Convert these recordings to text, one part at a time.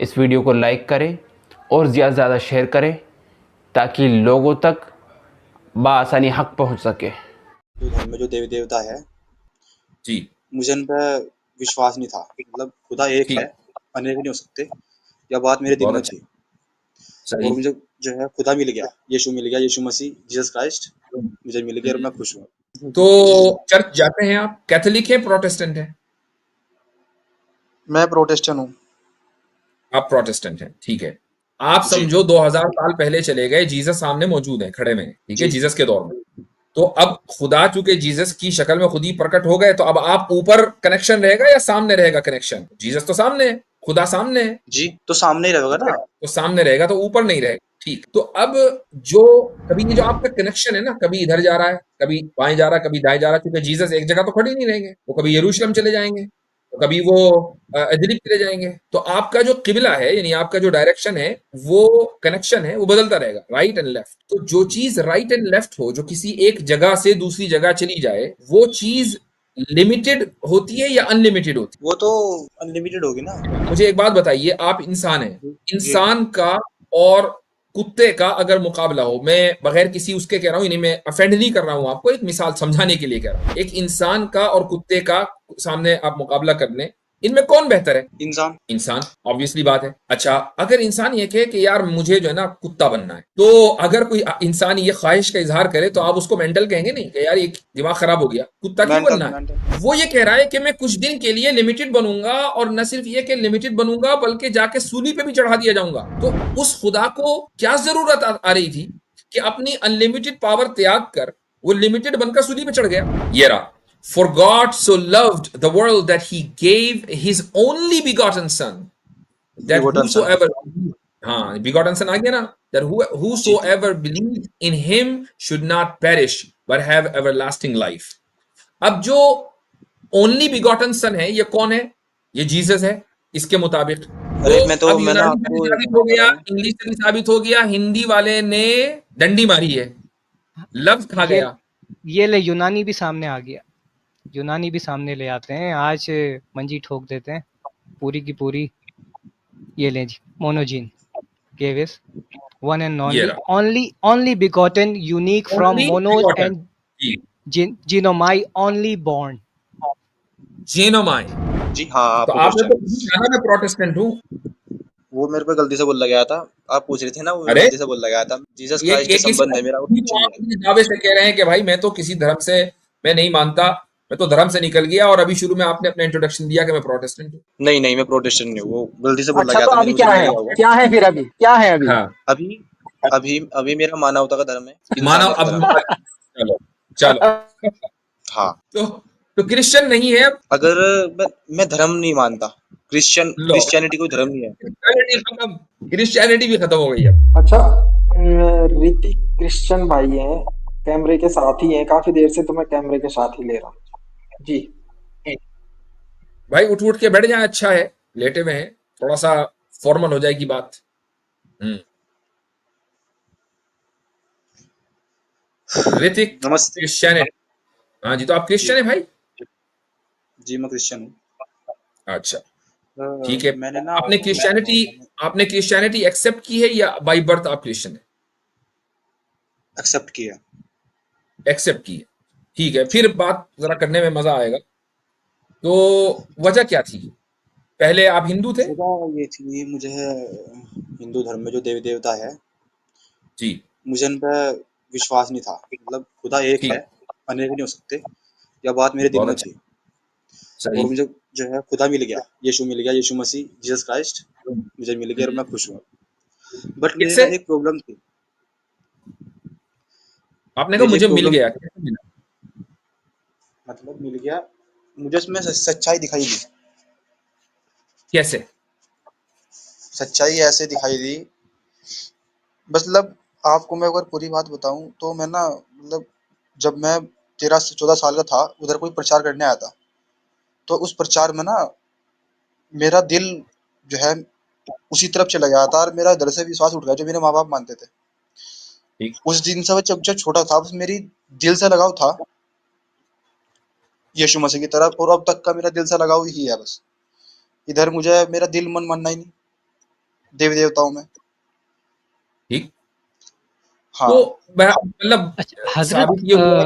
इस वीडियो को लाइक करें और ज़्यादा से ज़्यादा शेयर करें ताकि लोगों तक बआसानी हक पहुंच सके। हिंदू धर्म में जो देवी देवता है, जी मुझे उन पर विश्वास नहीं था। मतलब खुदा एक है, ठीक, अनेक नहीं हो सकते। यह बात मेरे दिल बहुत में अच्छा, थी और सही। मुझे जो है खुदा मिल गया, यीशु मिल गया, यीशु मसीह, जीसस क्राइस्ट मुझे मिल गया और मैं खुश हूँ। तो चर्च जाते हैं आप? कैथोलिक है, प्रोटेस्टेंट है? मैं प्रोटेस्टेंट हूँ। आप प्रोटेस्टेंट हैं, ठीक है। आप जी समझो 2000 साल पहले चले गए, जीसस सामने मौजूद है, खड़े में, ठीक है, जी जीसस के दौर में। तो अब खुदा चूंकि जीसस की शक्ल में खुद ही प्रकट हो गए, तो अब आप ऊपर कनेक्शन रहेगा या सामने रहेगा कनेक्शन? जीसस तो सामने है, खुदा सामने है, जी, तो सामने ही रहेगा ठीक है, ना। तो सामने रहेगा तो ऊपर नहीं रहेगा। ठीक, तो अब जो कभी ये जो आपका कनेक्शन है ना, कभी इधर जा रहा है, कभी बाएं जा रहा है, कभी दाएं जा रहा है, क्योंकि जीसस एक जगह तो खड़े नहीं रहेंगे, वो कभी यरूशलेम चले जाएंगे, तो कभी वो इदलिब चले जाएंगे। तो आपका जो किबला है, यानी आपका जो डायरेक्शन है, वो कनेक्शन है, वो बदलता रहेगा, राइट एंड लेफ्ट। तो जो चीज राइट एंड लेफ्ट हो, जो किसी एक जगह से दूसरी जगह चली जाए, वो चीज लिमिटेड होती है या अनलिमिटेड होती वो तो अनलिमिटेड होगी ना। है? मुझे एक बात बताइए, आप इंसान हैं, जी इंसान का और कुत्ते का अगर मुकाबला हो, मैं बगैर किसी उसके कह रहा हूं, यानी मैं अफेंड नहीं कर रहा हूं आपको, एक मिसाल समझाने के लिए कह रहा हूं, एक इंसान का और कुत्ते का सामने आप मुकाबला कर लें, इनमें कौन बेहतर है? इंसान। इंसान, ऑब्वियसली बात है। अच्छा, अगर इंसान ये कहे कि यार मुझे जो है ना कुत्ता बनना है, तो अगर कोई इंसान ये ख्वाहिश का इजहार करे, तो आप उसको मेंटल कहेंगे नहीं कि यार ये दिमाग खराब हो गया, कुत्ता क्यों मेंटल बनना है? मेंटल। वो ये कह रहा है कि मैं कुछ दिन के लिए लिमिटेड बनूंगा, और न सिर्फ ये कि लिमिटेड बनूंगा, बल्कि जाके सूली पे भी चढ़ा दिया जाऊंगा। तो उस खुदा को क्या जरूरत आ रही थी कि अपनी अनलिमिटेड पावर त्याग कर वो लिमिटेड बनकर सूली पे चढ़ गया? ये रहा, For God so loved the world that he gave his only begotten son, that बिगोटन sun. whosoever, हाँ begotten son आ गया ना, that ji ji. whosoever believes in him should not perish but have everlasting life. अब जो only begotten son है, ये कौन है? ये जीसस है, इसके मुताबिक। तो अरे अब मैं ना यूनानी से भी आपको एक साबित हो बता रहा गया, हूँ। इंग्लिश से भी साबित हो गया, हिंदी वाले ने डंडी मारी है, लफ्ज खा ये गया। ये ले यूनानी भी सामने आ गया, यूनानी भी सामने ले आते हैं, आज मंजी ठोक देते हैं पूरी की पूरी। ये लें जी, मोनोजीन गेविस, वन एंड ये ओनली, रहा, only begotten, unique from only मोनोज begotten, एंड जी, जीनोमाई, ओनली बॉर्न। जेनोमाई। जी हाँ, आप तो आपने प्रोटेस्टेंट। तो खुद कहा ना मैं प्रोटेस्टेंट हूँ। वो मेरे पे गलती से बोला गया था। आप पूछ रहे थे ना, वो मेरे अरे गलती से बोला गया था। जीसस ये क्राइस्ट से किस संबंध है मेरा और कुछ तो नहीं आप है। अपने दावे से कह रहे हैं कि भाई मैं तो किसी धर्म से मैं नहीं मानता, मैं तो धर्म से निकल गया, और अभी शुरू में आपने अपना इंट्रोडक्शन दिया कि मैं प्रोटेस्टेंट हूँ। नहीं नहीं, मैं प्रोटेस्टेंट नहीं हूँ। वो गलती से बोला अच्छा, गया तो था, अभी मुझे क्या मिल है? गया वो। क्या है फिर? अभी क्या है अभी? हाँ, अभी अभी अभी मेरा मानवता का धर्म है, मानव इंसानियत का अब धर्म है। चलो चलो हाँ। तो क्रिश्चियन नहीं है अब? अगर मैं धर्म नहीं मानता। लो, क्रिश्चियनिटी कोई धर्म नहीं है। क्रिश्चियनिटी खत्म, क्रिश्चियनिटी भी खत्म हो गई अब। अच्छा, ऋतिक क्रिश्चियन भाई हैं, कैमरे के साथ ही हैं, काफी देर से तो मैं कैमरे के साथ ही ले रहा हूँ जी। भाई उठ उठ के बैठ जाए, अच्छा है, लेटे हुए हैं, थोड़ा सा फॉर्मल हो जाएगी बात। ऋतिक नमस्ते। क्रिश्चियन है? हाँ जी, तो आप जी क्रिश्चियन है भाई? जी, मैं क्रिश्चियन हूँ। अच्छा, ठीक है। मैंने ना आपने क्रिश्चियनिटी आपने क्रिश्चियनिटी एक्सेप्ट की है या बाई बर्थ आप क्रिश्चियन है? एक्सेप्ट किया। एक्सेप्ट की है, ठीक है, फिर बात जरा करने में मजा आएगा। तो वजह क्या थी? पहले आप हिंदू थे? वजह ये थी, मुझे हिंदू धर्म में जो देवी देवता है, जी, मुझे उन पर विश्वास नहीं था। मतलब खुदा एक है, ठीक, अनेक नहीं हो सकते। यह बात मेरे दिल बहुत में अच्छा, थी सही। और मुझे जो है खुदा मिल गया, यीशु मिल गया, यीशु मसीह, जीसस क्राइस्ट मुझे मिल गया और मैं खुश हूँ। बट मेरे किससे? ना एक प्रॉब्लम थी। आपने कहा मेरी एक मुझे मिल प्रॉब्लम गया, थी। कैसे मिला? मतलब मिल गया, मुझे उसमें सच्चाई दिखाई दी। कैसे? सच्चाई ऐसे दिखाई दी, मतलब आपको मैं अगर पूरी बात बताऊं तो मैं ना, मतलब जब मैं 13 से 14 साल का था, उधर कोई प्रचार करने आया था। तो उस प्रचार में ना मेरा दिल जो है उसी तरफ चला गया था और मेरा इधर से विश्वास उठ गया जो मेरे माँ बाप मानते थे। ठीक, उस दिन से जब जब छोटा था, बस मेरी दिल से लगाव था यीशु मसीह की तरफ, और अब तक का मेरा दिल से लगाव ही है बस। इधर मुझे मेरा दिल मन मानना ही नहीं। देवी देवताओं में। ठीक। हाँ तो मतलब अच्छा हजरत साबित ये हुआ।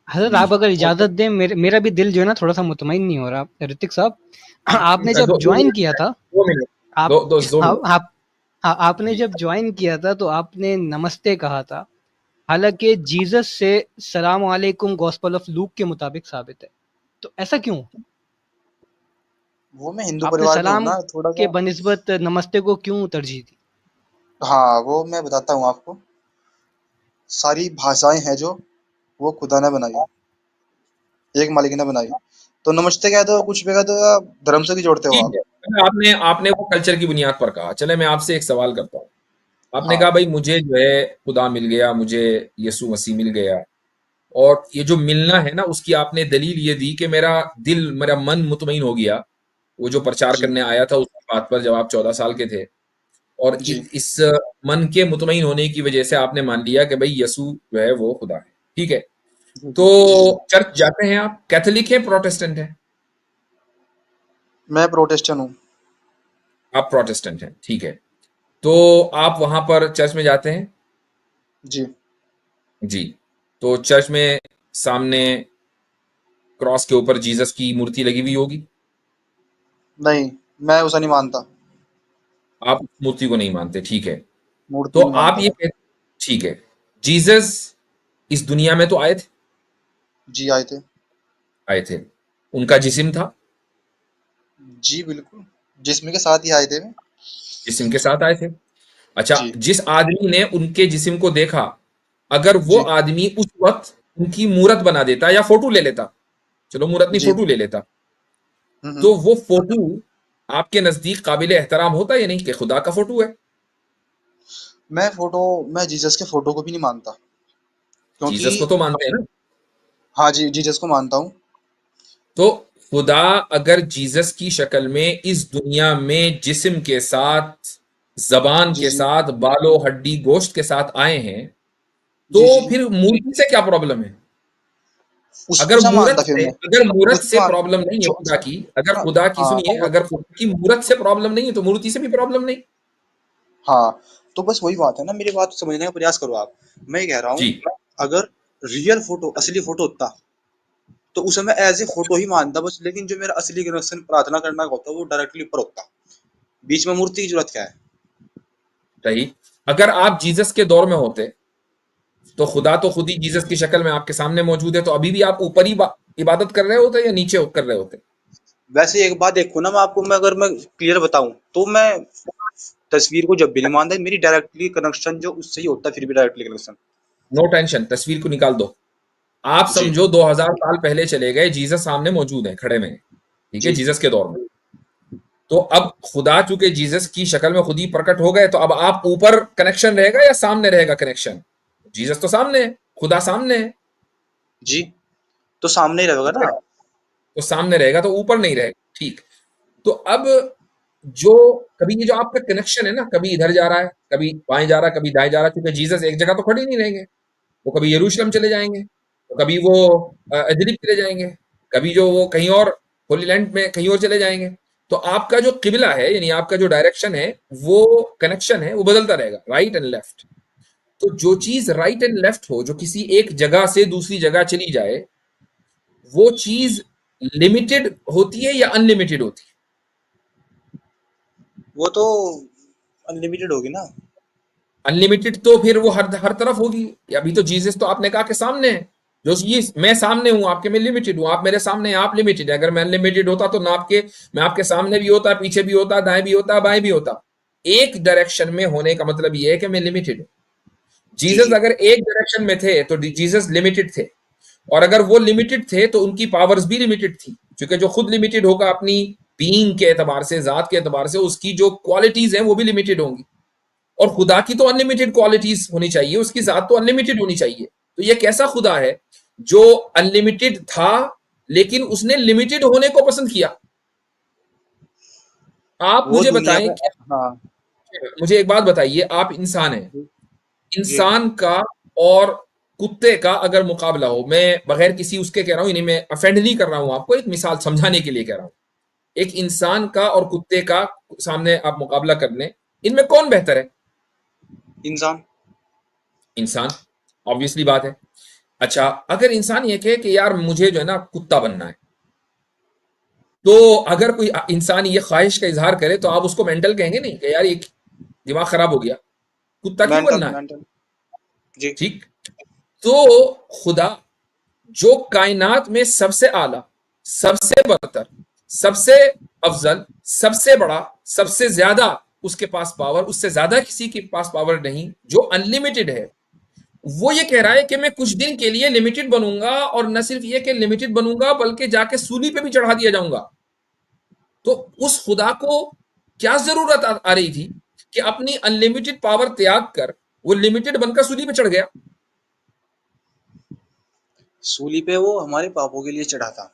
हजरत जी। आप अगर इजाजत दें, मेरा भी दिल जो है ना थोड़ा सा मुतमईन नहीं हो रहा। ऋतिक साहब, आपने जब दो ज्वाइन किया था, 2 मिनट, आप दो दो दो मिनट। आपने जब ज्वाइन किया था तो आपने नमस्ते कहा था, हालांकि जीसस से सलाम अलैकुम गॉस्पेल ऑफ लूक के मुताबिक साबित है। तो ऐसा क्यों? वो मैं हिंदू आपने परिवार में हूँ सलाम ना थोड़ा के सा। बनिस्बत नमस्ते को क्यों तरजीह दी? हाँ वो मैं बताता हूँ आपको। सारी भाषाएं हैं जो वो खुदा ने बनाई, एक मालिक ने बनाई। तो नमस्ते कह दो, कुछ भी कह दो, या धर्म से भी जोड़ते हो ठीक आप। है, मतलब आपने आपने वो कल्चर की बुनियाद पर कहा। चले मैं आपसे एक सवाल करता हूँ। आपने हाँ कहा भाई मुझे जो है खुदा मिल गया, मुझे यीशु मसीह मिल गया, और ये जो मिलना है ना उसकी आपने दलील ये दी कि मेरा दिल, मेरा मन मुतमईन हो गया। वो जो प्रचार जी करने आया था उस बात पर जब आप 14 साल के थे, और जी इस मन के मुतमईन होने की वजह से आपने मान लिया कि भाई यीशु जो है वो खुदा है। ठीक है। जी तो जी जी। चर्च जाते हैं आप? कैथोलिक है, प्रोटेस्टेंट है? मैं प्रोटेस्टेंट हूँ। आप प्रोटेस्टेंट हैं, ठीक है। तो आप वहां पर चर्च में जाते हैं? जी जी। तो चर्च में सामने क्रॉस के ऊपर जीसस की मूर्ति लगी हुई होगी। नहीं, मैं उसे नहीं मानता। आप उस मूर्ति को नहीं मानते, ठीक है। तो मूर्ति नहीं आप मानता ये मैं। ठीक है। जीसस इस दुनिया में तो आए थे? जी आए थे। आए थे। उनका जिस्म था? जी बिल्कुल, जिस्म के साथ ही आए थे। जिस्म के साथ आए थे। अच्छा, जी जिस आदमी ने उनके जिस्म को देखा, अगर वो जी आदमी उस वक्त उनकी मूरत बना देता या फोटो ले लेता, चलो मूरत नहीं जी। फोटो ले लेता, हम्म। तो वो फोटो आपके नजदीक काबिल एहतराम होता या नहीं कि खुदा का फोटो है? मैं जीसस के फोटो को भी नहीं मानता, क्योंकि जीसस को तो मानते हैं ना। हाँ जी, जीसस को मानता हूँ। तो खुदा अगर जीसस की शक्ल में इस दुनिया में जिस्म के साथ, जबान जी के जी साथ, बालों हड्डी गोश्त के साथ आए हैं, तो जी जी। फिर मूर्ति से क्या प्रॉब्लम है? उसको नहीं मानता फिर मैं। अगर मूरत उसको से मान प्रॉब्लम नहीं है जो खुदा की, अगर हाँ खुदा की, हाँ सुनिए, अगर खुदा की मूरत से प्रॉब्लम नहीं है तो मूर्ति से भी प्रॉब्लम नहीं। हाँ, तो बस वही बात है ना, मेरी बात समझने का प्रयास करो आप। मैं ये कह रहा हूँ, जी। अगर रियल फोटो, असली फोटो होता, तो उसे मैं एज ए फोटो ही मानता बस। लेकिन जो मेरा असली कनेक्शन प्रार्थना करना का होता है, वो डायरेक्टली ऊपर होता। बीच में मूर्ति की जरूरत क्या है? सही। अगर आप जीसस के दौर में होते तो खुदा तो खुद ही जीसस की शक्ल में आपके सामने मौजूद है, तो अभी भी आप ऊपर ही इबादत कर रहे होते या नीचे कर रहे होते? वैसे एक बात देखो ना, मैं आपको, अगर मैं क्लियर बताऊं, तो मैं तस्वीर को जब भी नहीं मानता। मेरी डायरेक्टली कनेक्शन जो उससे ही होता है, फिर भी डायरेक्टली कनेक्शन। नो टेंशन, तस्वीर को निकाल दो। आप जी समझो 2000 साल पहले चले गए, जीसस सामने मौजूद है, खड़े में हैं, ठीक है, जी जीसस के दौर में। तो अब खुदा चूंकि जीसस की शक्ल में खुद ही प्रकट हो गए, तो अब आप ऊपर कनेक्शन रहेगा या सामने रहेगा कनेक्शन? जीसस तो सामने है, खुदा सामने है। जी, तो सामने ही रहेगा ठीक है, ना। तो सामने रहेगा तो ऊपर नहीं रहेगा, ठीक। तो अब जो कभी ये जो आपका कनेक्शन है ना, कभी इधर जा रहा है, कभी बाएं जा रहा है, कभी दाएं जा रहा है, क्योंकि जीसस एक जगह तो खड़े नहीं रहेंगे। वो कभी यरूशलेम चले जाएंगे, तो कभी वो इदलिब चले जाएंगे, कभी जो वो कहीं और होली लैंड में कहीं और चले जाएंगे। तो आपका जो किबला है, यानी आपका जो डायरेक्शन है, वो कनेक्शन है, वो बदलता रहेगा, राइट एंड लेफ्ट। तो जो चीज राइट एंड लेफ्ट हो, जो किसी एक जगह से दूसरी जगह चली जाए, वो चीज लिमिटेड होती है या अनलिमिटेड होती है? वो तो अनलिमिटेड होगी ना। अनलिमिटेड तो फिर वो हर हर तरफ होगी। अभी तो जीसस तो आपने कहा कि सामने है, जो ये मैं सामने हूं आपके, मैं लिमिटेड हूं, आप मेरे सामने हैं, आप लिमिटेड है। अगर मैं अनलिमिटेड होता तो ना आपके, मैं आपके सामने भी होता, पीछे भी होता, दाएं भी होता, बाएं भी होता। एक डायरेक्शन में होने का मतलब ये है कि मैं लिमिटेड हूं। जी जीसस जी अगर एक डायरेक्शन में थे तो जीसस लिमिटेड थे, और अगर वो लिमिटेड थे तो उनकी पावर्स भी लिमिटेड थी, क्योंकि जो खुद लिमिटेड होगा अपनी बीइंग के एतबार से, जात के एतबार से, उसकी जो क्वालिटीज हैं वो भी लिमिटेड होंगी। और खुदा की तो अनलिमिटेड क्वालिटीज होनी चाहिए, उसकी जात तो अनलिमिटेड होनी चाहिए। तो ये कैसा खुदा है जो अनलिमिटेड था लेकिन उसने लिमिटेड होने को पसंद किया? आप वो मुझे दुनिया बताएं में। कि, हाँ मुझे एक बात बताइए, आप इंसान हैं, जी जी इंसान का और कुत्ते का अगर मुकाबला हो, मैं बगैर किसी उसके कह रहा हूं, यानी मैं अफेंड नहीं कर रहा हूं आपको, एक मिसाल समझाने के लिए कह रहा हूं, एक इंसान का और कुत्ते का सामने आप मुकाबला कर लें, इनमें कौन बेहतर है? इंसान। इंसान, ऑब्वियसली बात है। अच्छा, अगर इंसान ये कहे कि यार मुझे जो है ना कुत्ता बनना है, तो अगर कोई इंसान ये ख्वाहिश का इजहार करे तो आप उसको मेंटल कहेंगे नहीं कि यार ये दिमाग खराब हो गया, कुत्ता क्यों मेंटल बनना है? मेंटल जी। ठीक। तो खुदा जो कायनात में सबसे आला, सबसे बरतर, सबसे अफजल, सबसे बड़ा, सबसे ज्यादा उसके पास पावर, उससे ज्यादा किसी के पास पावर नहीं, जो अनलिमिटेड है, वो ये कह रहा है कि मैं कुछ दिन के लिए लिमिटेड बनूंगा, और न सिर्फ ये कि लिमिटेड बनूंगा बल्कि जाके सूली पे भी चढ़ा दिया जाऊंगा। तो उस खुदा को क्या जरूरत आ रही थी कि अपनी अनलिमिटेड पावर त्याग कर वो लिमिटेड बनकर सूली पे चढ़ गया? सूली पे वो हमारे पापों के लिए चढ़ा था।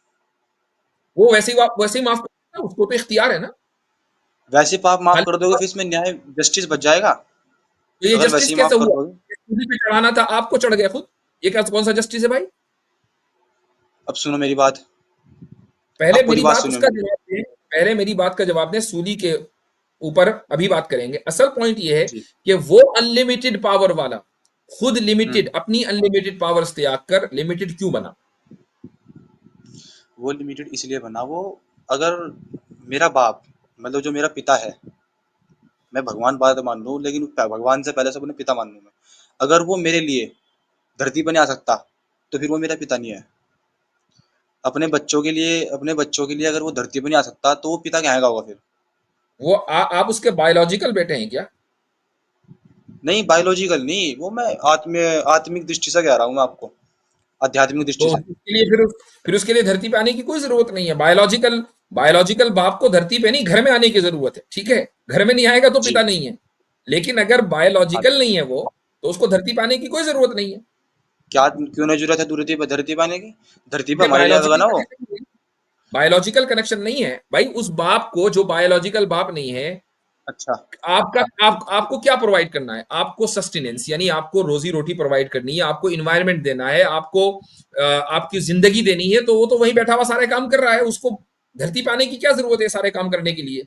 वो वैसे ही माफ कर देगा, उसको तो इख्तियार है ना। वैसे पाप माफ खाली कर दोगे, फिर इसमें न्याय जस्टिस बच जाएगा तो ये अगर जस्टिस वैसे ही कैसे माफ कर हुआ? दोगे। सूली पे चढ़ाना था, आपको चढ़ गया खुद। ये क्या, कौन सा जस्टिस है भाई? अब सुनो मेरी बात, पहले अब पूरी मेरी बात बात सुनो उसका मेरी। जवाब दें, पहले मेरी बात का जवाब दें। सूली के ऊपर अभी बात करेंगे। असल पॉइंट ये है जी। कि वो अनलिमिटेड पावर वाला खुद हम्म। लिमिटेड, अपनी अनलिमिटेड पावर्स त्याग कर लिमिटेड क्यों बना? वो लिमिटेड इसलिए बना, वो अगर मेरा बाप, मतलब जो मेरा पिता है, मैं भगवान बात मान लूं लेकिन भगवान से पहले से अपने पिता मान लूं मैं, अगर वो मेरे लिए धरती पर नहीं आ सकता तो फिर वो मेरा पिता नहीं है। अपने बच्चों के लिए अगर वो धरती पर नहीं आ सकता तो वो पिता कहाँ का होगा फिर? वो आप उसके बायोलॉजिकल बेटे हैं क्या? नहीं, बायोलॉजिकल नहीं, वो मैं आत्मिक दृष्टि से कह रहा हूँ मैं आपको, आध्यात्मिक दृष्टि तो से। उसके लिए फिर उसके लिए धरती पे आने की कोई जरूरत नहीं है। बायोलॉजिकल बाप को धरती पे नहीं, घर में आने की जरूरत है। ठीक है, घर में नहीं आएगा तो जी। पिता नहीं है। लेकिन अगर हाँ। बायोलॉजिकल नहीं है वो, तो उसको धरती पे आने की कोई जरूरत नहीं है। क्या क्यों नहीं जरूरत है धरती पर आने की? धरती पर ये हमारे लिए आएगा ना वो। बायोलॉजिकल कनेक्शन नहीं है भाई। उस बाप को, जो बायोलॉजिकल बाप नहीं है, अच्छा। आपको क्या प्रोवाइड करना है? आपको सस्टेनेंस, यानी आपको रोजी रोटी प्रोवाइड करनी है, आपको इन्वायरमेंट देना है, आपको आपकी जिंदगी देनी है। तो वो तो वहीं बैठा हुआ सारे काम कर रहा है। उसको धरती पे आने की क्या जरूरत है सारे काम करने के लिए?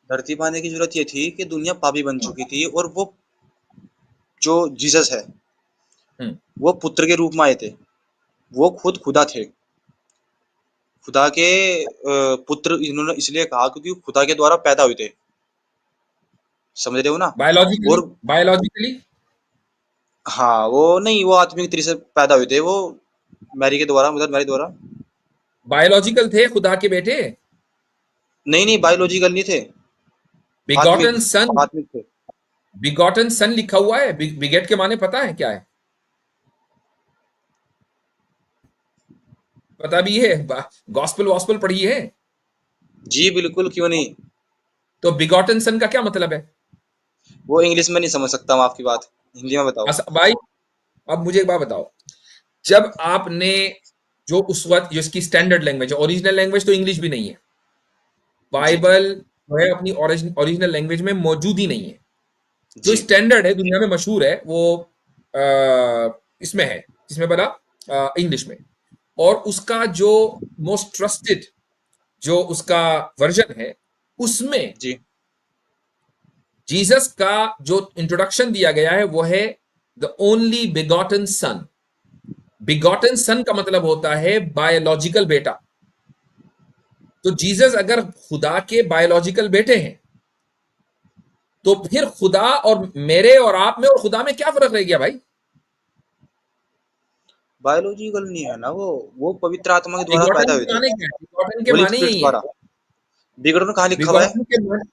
धरती पर आने की जरूरत ये थी कि दुनिया पापी बन चुकी थी, और वो जो जीसस है हम्म। वो पुत्र के रूप में आए थे। वो खुद खुदा थे, खुदा के पुत्र इन्होंने इसलिए कहा क्योंकि वो खुदा के द्वारा पैदा हुए थे। समझ रहे हो ना? बायोलॉजिकली, और बायोलॉजिकली हाँ, वो नहीं, वो आत्मिक तरीके से पैदा हुए थे, वो मैरी के द्वारा, मदर मैरी द्वारा। बायोलॉजिकल थे खुदा के बेटे। नहीं नहीं, बायोलॉजिकल नहीं थे, बिगॉटन आत्मिक, सन, आत्मिक थे। बिगॉटन सन लिखा हुआ है। बिगेट के माने पता है क्या है? पता भी है? गॉस्पेल वॉस्पेल पढ़ी है? जी बिल्कुल, क्यों नहीं। तो बिगॉटन सन का क्या मतलब है? वो इंग्लिश में नहीं समझ सकता मैं आपकी बात, हिंदी में बताओ। भाई, अब मुझे एक बात बताओ। जब आपने, जो उस वक्त जो इसकी स्टैंडर्ड लैंग्वेज है, ओरिजिनल लैंग्वेज तो इंग्लिश भी नहीं है, जी बाइबल जो है अपनी ओरिजिनल लैंग्वेज में मौजूद ही नहीं है। जो जी स्टैंडर्ड है, दुनिया में मशहूर है, वो इसमें है, जिसमें बना इंग्लिश में। और उसका जो मोस्ट ट्रस्टेड जो उसका वर्जन है, उसमें जी। जीसस का जो इंट्रोडक्शन दिया गया है वो है the only begotten son. Begotten son का मतलब होता है बायोलॉजिकल बेटा। तो जीसस अगर खुदा के बायोलॉजिकल बेटे हैं, तो फिर खुदा और मेरे और आप में और खुदा में क्या फर्क रह गया भाई? बायोलॉजिकल नहीं है ना वो पवित्र आत्मा के द्वारा पैदा बिगॉटन हुए के थे, माने क्या है? बिगॉटन के होली माने स्पिरिट यही है। द्वारा। बिगड़न कहाँ लिखा हुआ है? बिगॉटन के माने,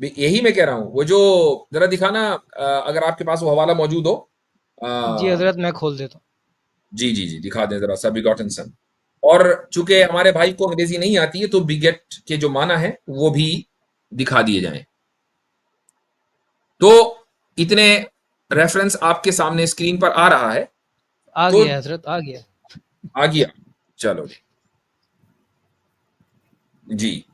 यही मैं कह रहा हूं। वो जो, जरा दिखाना, अगर आपके पास वो हवाला मौजूद हो। जी अ, हजरत, मैं खोल देता हूँ। जी जी जी, दिखा दें जरा सा बिगॉटन सन। और चूंकि हमारे भाई को अंग्रेजी नहीं आती है, तो बिगेट के जो माना है वो भी दिखा दिए जाएं। तो इतने रेफरेंस आपके सामने स्क्रीन पर आ रहा है। आ तो गया हजरत, आ गया। आ गया, चलो जी,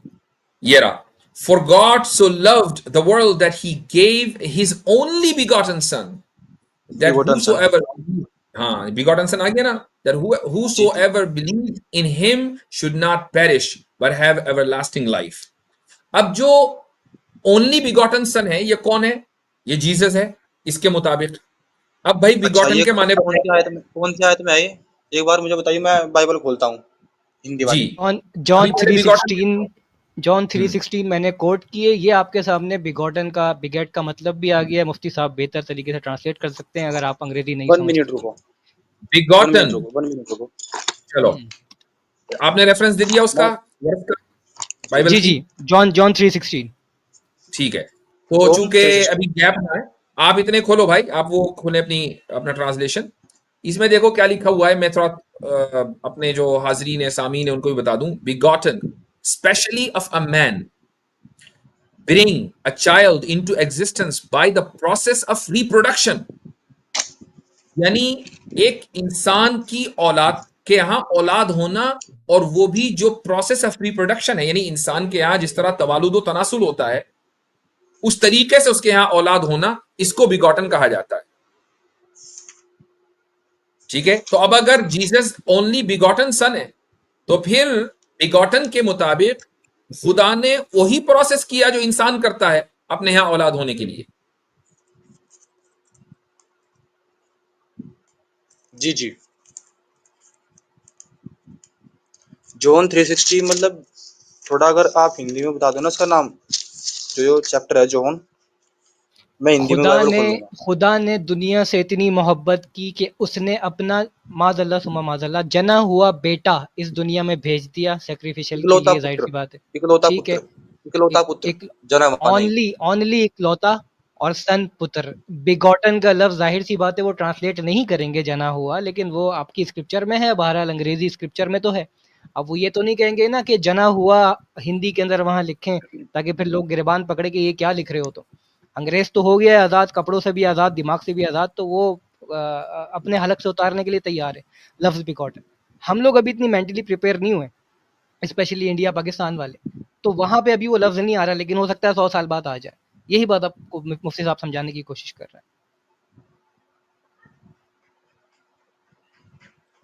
ये रहा। For God so loved the world that he gave his only begotten son, that बिगोटन sun. whosoever, हाँ begotten son आ गया ना, that ji ji. whosoever believes in him should not perish but have everlasting life। अब जो only begotten सन है, ये कौन है? ये जीसस है इसके मुताबिक। अब भाई अच्छा, बिगॉटन ये के माने कौन सी आयत में है ये? एक बार मुझे बताइए, मैं बाइबल खोलता हूँ, हिंदी जी, वाली। जॉन अभी जॉन मैंने बिगॉटन 3:16 जॉन 3:16 मैंने कोट किए, ये आपके सामने बिगॉटन का बिगेट का मतलब भी आ गया है। मुफ्ती साहब बेहतर तरीके से ट्रांसलेट कर सकते हैं अगर आप अंग्रेजी नहीं 1 समझते मिनट तो। रुको, 1 बिगॉटन, मिनट रुको, 1 मिनट रुको। चलो आपने रेफरेंस दे दिया उसका मैं वर्स का बाइबल जी की? जी, जॉन 3:16। ठीक है, तो जॉन चूंकि 3:16। अभी गैप ना है, आप इतने खोलो भाई, आप वो खोले अपना ट्रांसलेशन। इसमें देखो क्या लिखा हुआ है, मैं थोड़ा अपने जो हाजरीन है, सामीन है, उनको भी बता दूं। Begotten specially of a man bring a child into existence by the process of reproduction, यानी एक इंसान की औलाद के यहां औलाद होना, और वो भी जो प्रोसेस ऑफ रिप्रोडक्शन है, यानी इंसान के यहां जिस तरह तवालुद और तनासुल होता है, उस तरीके से उसके यहां औलाद होना, इसको बिगॉटन कहा जाता है। ठीक है, तो अब अगर जीसस ओनली बिगॉटन सन है, तो फिर बिगॉटन के मुताबिक खुदा ने वही प्रोसेस किया जो इंसान करता है अपने यहां औलाद होने के लिए। जी, जी। जॉन 3:16 मतलब थोड़ा अगर आप हिंदी में बता दो ना इसका नाम, जो चैप्टर है जॉन, मैं हिंदी में खुदा बाइबल ने खोल लूंगा। खुदा ने दुनिया से इतनी मोहब्बत की कि उसने अपना माज़अल्लाह सुम्मा माज़अल्लाह जना हुआ बेटा इस दुनिया में भेज दिया सेक्रीफिशियल के इकलौता लिए, जाहिर पुत्र, सी बात है। इकलौता ठीक है, पुत्र, इकलौता एक पुत्र, एक जना हुआ नहीं। ओनली ओनली इकलौता और सन पुत्र। बिगॉटन का लफ्ज जाहिर सी बात है वो ट्रांसलेट नहीं करेंगे जना हुआ, लेकिन वो आपकी स्क्रिप्चर में है, बहरहाल अंग्रेजी स्क्रिप्चर में तो है। अब वो ये तो नहीं कहेंगे ना कि जना हुआ हिंदी के अंदर वहां लिखें, ताकि फिर लोग गिरबान पकड़े कि ये क्या लिख रहे हो। तो अंग्रेज तो हो गया है आज़ाद, कपड़ों से भी आज़ाद, दिमाग से भी आज़ाद, तो वो अपने हलक से उतारने के लिए तैयार है लफ्ज़ बिगॉटन। हम लोग अभी इतनी मेंटली प्रिपेयर नहीं हुए, स्पेशली इंडिया पाकिस्तान वाले, तो वहां पे अभी वो लफ्ज़ नहीं आ रहा, लेकिन हो सकता है 100 साल बाद आ जाए। यही बात आपको मुफ्ती साहब समझाने की कोशिश कर रहे हैं।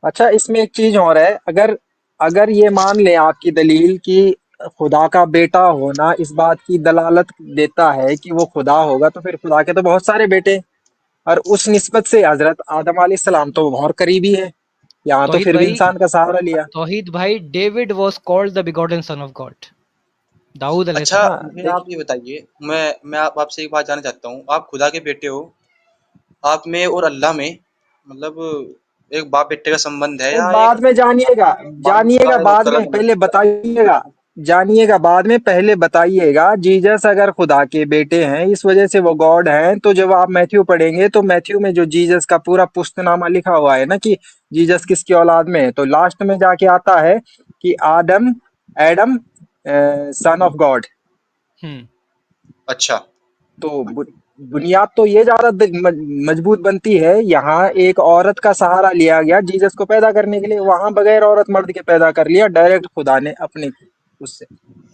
अच्छा, इसमें एक चीज और है। अगर अगर ये मान लें आपकी दलील कि खुदा का बेटा होना इस बात की दलालत देता है कि वो खुदा होगा, तो फिर खुदा के तो बहुत सारे बेटे हैं। और उस निस्बत से हजरत आदम अलैहिस्सलाम तो बहुत करीबी है। यहाँ तो तौहीद फिर भी भाई, इंसान का सहारा लिया। तौहीद भाई, David was called the begotten son of God, Dawood अच्छा, अलैहिस्सलाम। हाँ, मुझे देखिए। आप ये बताइए, मैं आपसे एक बात जानना चाहता हूँ। आप खुदा के बेटे हो, आप में और अल्लाह में मतलब एक बाप बेटे का संबंध है, वो या एक बाद में जानिएगा, मानवता है और बाद में, तलब? पहले बताइएगा। जानिएगा बाद में, पहले बताइएगा। जीसस अगर खुदा के बेटे हैं, इस वजह से वो गॉड हैं, तो जब आप मैथ्यू पढ़ेंगे तो मैथ्यू में जो जीसस का पूरा पुश्तनामा लिखा हुआ है ना कि जीसस किसकी औलाद में है, तो लास्ट में जाके आता है कि आदम, एडम सन ऑफ गॉड। हम्म। अच्छा। तो बुनियाद तो ये ज्यादा मजबूत बनती है। यहाँ एक औरत का सहारा लिया गया जीसस को पैदा करने के लिए, वहां बगैर औरत मर्द के पैदा कर लिया डायरेक्ट खुदा ने अपने उससे।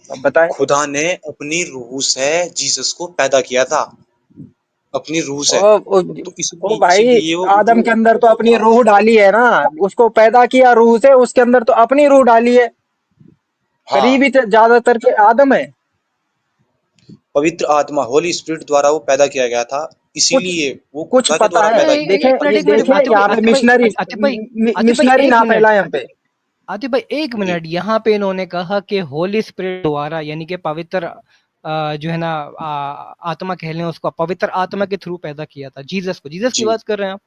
अब बताएं। खुदा ने अपनी रूह से जीसस को पैदा किया था, अपनी रूह से। ओ, ओ, तो ओ इसलिए भाई, इसीलिए वो आदम जो के अंदर तो अपनी रूह डाली है ना, उसको पैदा किया रूह से, उसके अंदर तो अपनी रूह डाली है। हाँ, करीबी तो ज्यादातर के आदम है। पवित्र आत्मा होली स्पिरिट द्वारा वो पैदा किया गया था, कुछ इसीलिए वो कुछ खुदा के पता द्वारा है। पैदा ए, किया देखें, गया। एक मिनट ये एक मिनट, देखें, यहाँ पे मिशनरी आतिफ भाई मिशनरी एक ना मिनट, फैलाएं हम पे। आतिफ भाई एक जी, मिनट, यहाँ पे इन्होंने कहा कि होली स्पिरिट द्वारा, यानी कि पवित्र जो है ना आत्मा कह लें उसको, पवित्र आत्मा के थ्रू पैदा किया था जीसस को। जीसस की जी, बात कर रहे हैं आप?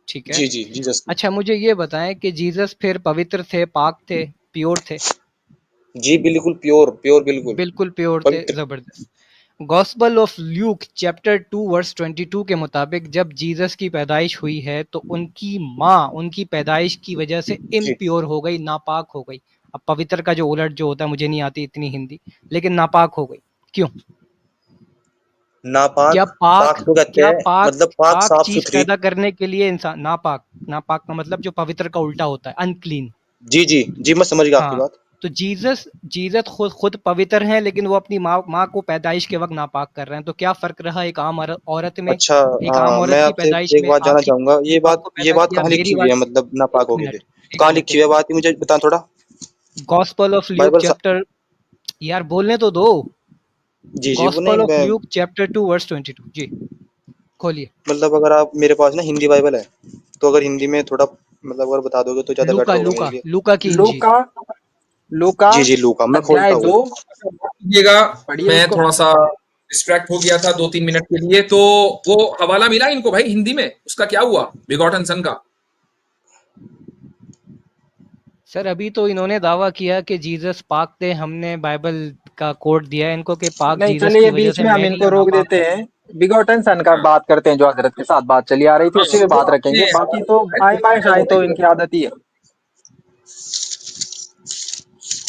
ठीक है। जी, जी, जीसस की। अच्छा मुझे ये बताएं कि जीसस फिर पवित्र थे, पाक थे, प्योर थे? जी, बिल्कुल प्योर, प्योर बिल्कुल, बिल्कुल प्योर थे, पवित्र। जबरदस्त। Gospel of Luke chapter 2 verse 22 के मुताबिक जब जीसस की पैदाइश हुई है तो उनकी माँ उनकी पैदाइश की वजह से जी, इम्प्योर हो गई, नापाक हो गई। अब पवित्र का जो उलट जो होता है, मुझे नहीं आती इतनी हिंदी, लेकिन नापाक हो गई। क्यों? क्या नापाक, पाक पाक तो कहते क्या हैं, पाक मतलब पाक पाक साफ चीज सुथरी। पैदा करने के लिए इंसान नापाक, नापाक का मतलब जो पवित्र का उल्टा होता है, अनक्लीन। जी, जी, जी, मैं समझ गया आपकी हाँ, बात। तो जीसस जीसस खुद खुद पवित्र हैं, लेकिन वो अपनी माँ को पैदाइश के वक्त नापाक कर रहे हैं। तो क्या फर्क रहा एक आम औरत में, अच्छा, एक आम औरत मैं की आपसे पैदाइश एक में? बात जानना आपकी चाहूंगा, माँ को ये पैदा बात किया, कहाँ मेरी लिखी हुई बात है, मतलब नापाक एक होगी फिर? मिनट, एक कहाँ मिनट, लिखी एक हुई है मिनट। बात, ये मुझे बता थोड़ा। गॉस्पल ऑफ ल्यूक बाइबल सा चैप्टर, यार बोलने तो दो। जी जी, वो गॉस्पल नहीं ऑफ मैं ल्यूक चैप्टर 2 वर्स 22 जी, खोलिए। मतलब अगर आप मेरे पास ना हिंदी बाइबल है, तो अगर हिंदी में थोड़ा मतलब अगर बता दोगे तो ज्यादा बेटर लूका होगा मेरे लूका लिए। लूका की इंजील। लूका, लूका जी जी, लूका मैं अध्याय खोलता हूँ। 2, कीजिएगा। पढ़िए मैं उसको। थोड़ा सा डिस्ट्रैक्ट हो गया था 2-3 मिनट के लिए, तो वो हवाला मिला इनको भाई हिंदी में, उसका क्या हुआ बिगॉटन सन का? सर अभी तो इन्होंने दावा किया कि जीसस पाक थे, हमने बाइबल का कोड दिया है इनको कि पाक नहीं जीसस की चलिए, वजह बीच से में हम मैरी इनको रोक नापाक देते है। हैं। बिगॉटन सन का हाँ बात करते हैं, जो हजरत के साथ बात चली आ रही थी, हाँ, उसी पे वो बात रखेंगे। आपने बाकी तो हवाला आए बाएं शाएं तो इनकी आदत ही है।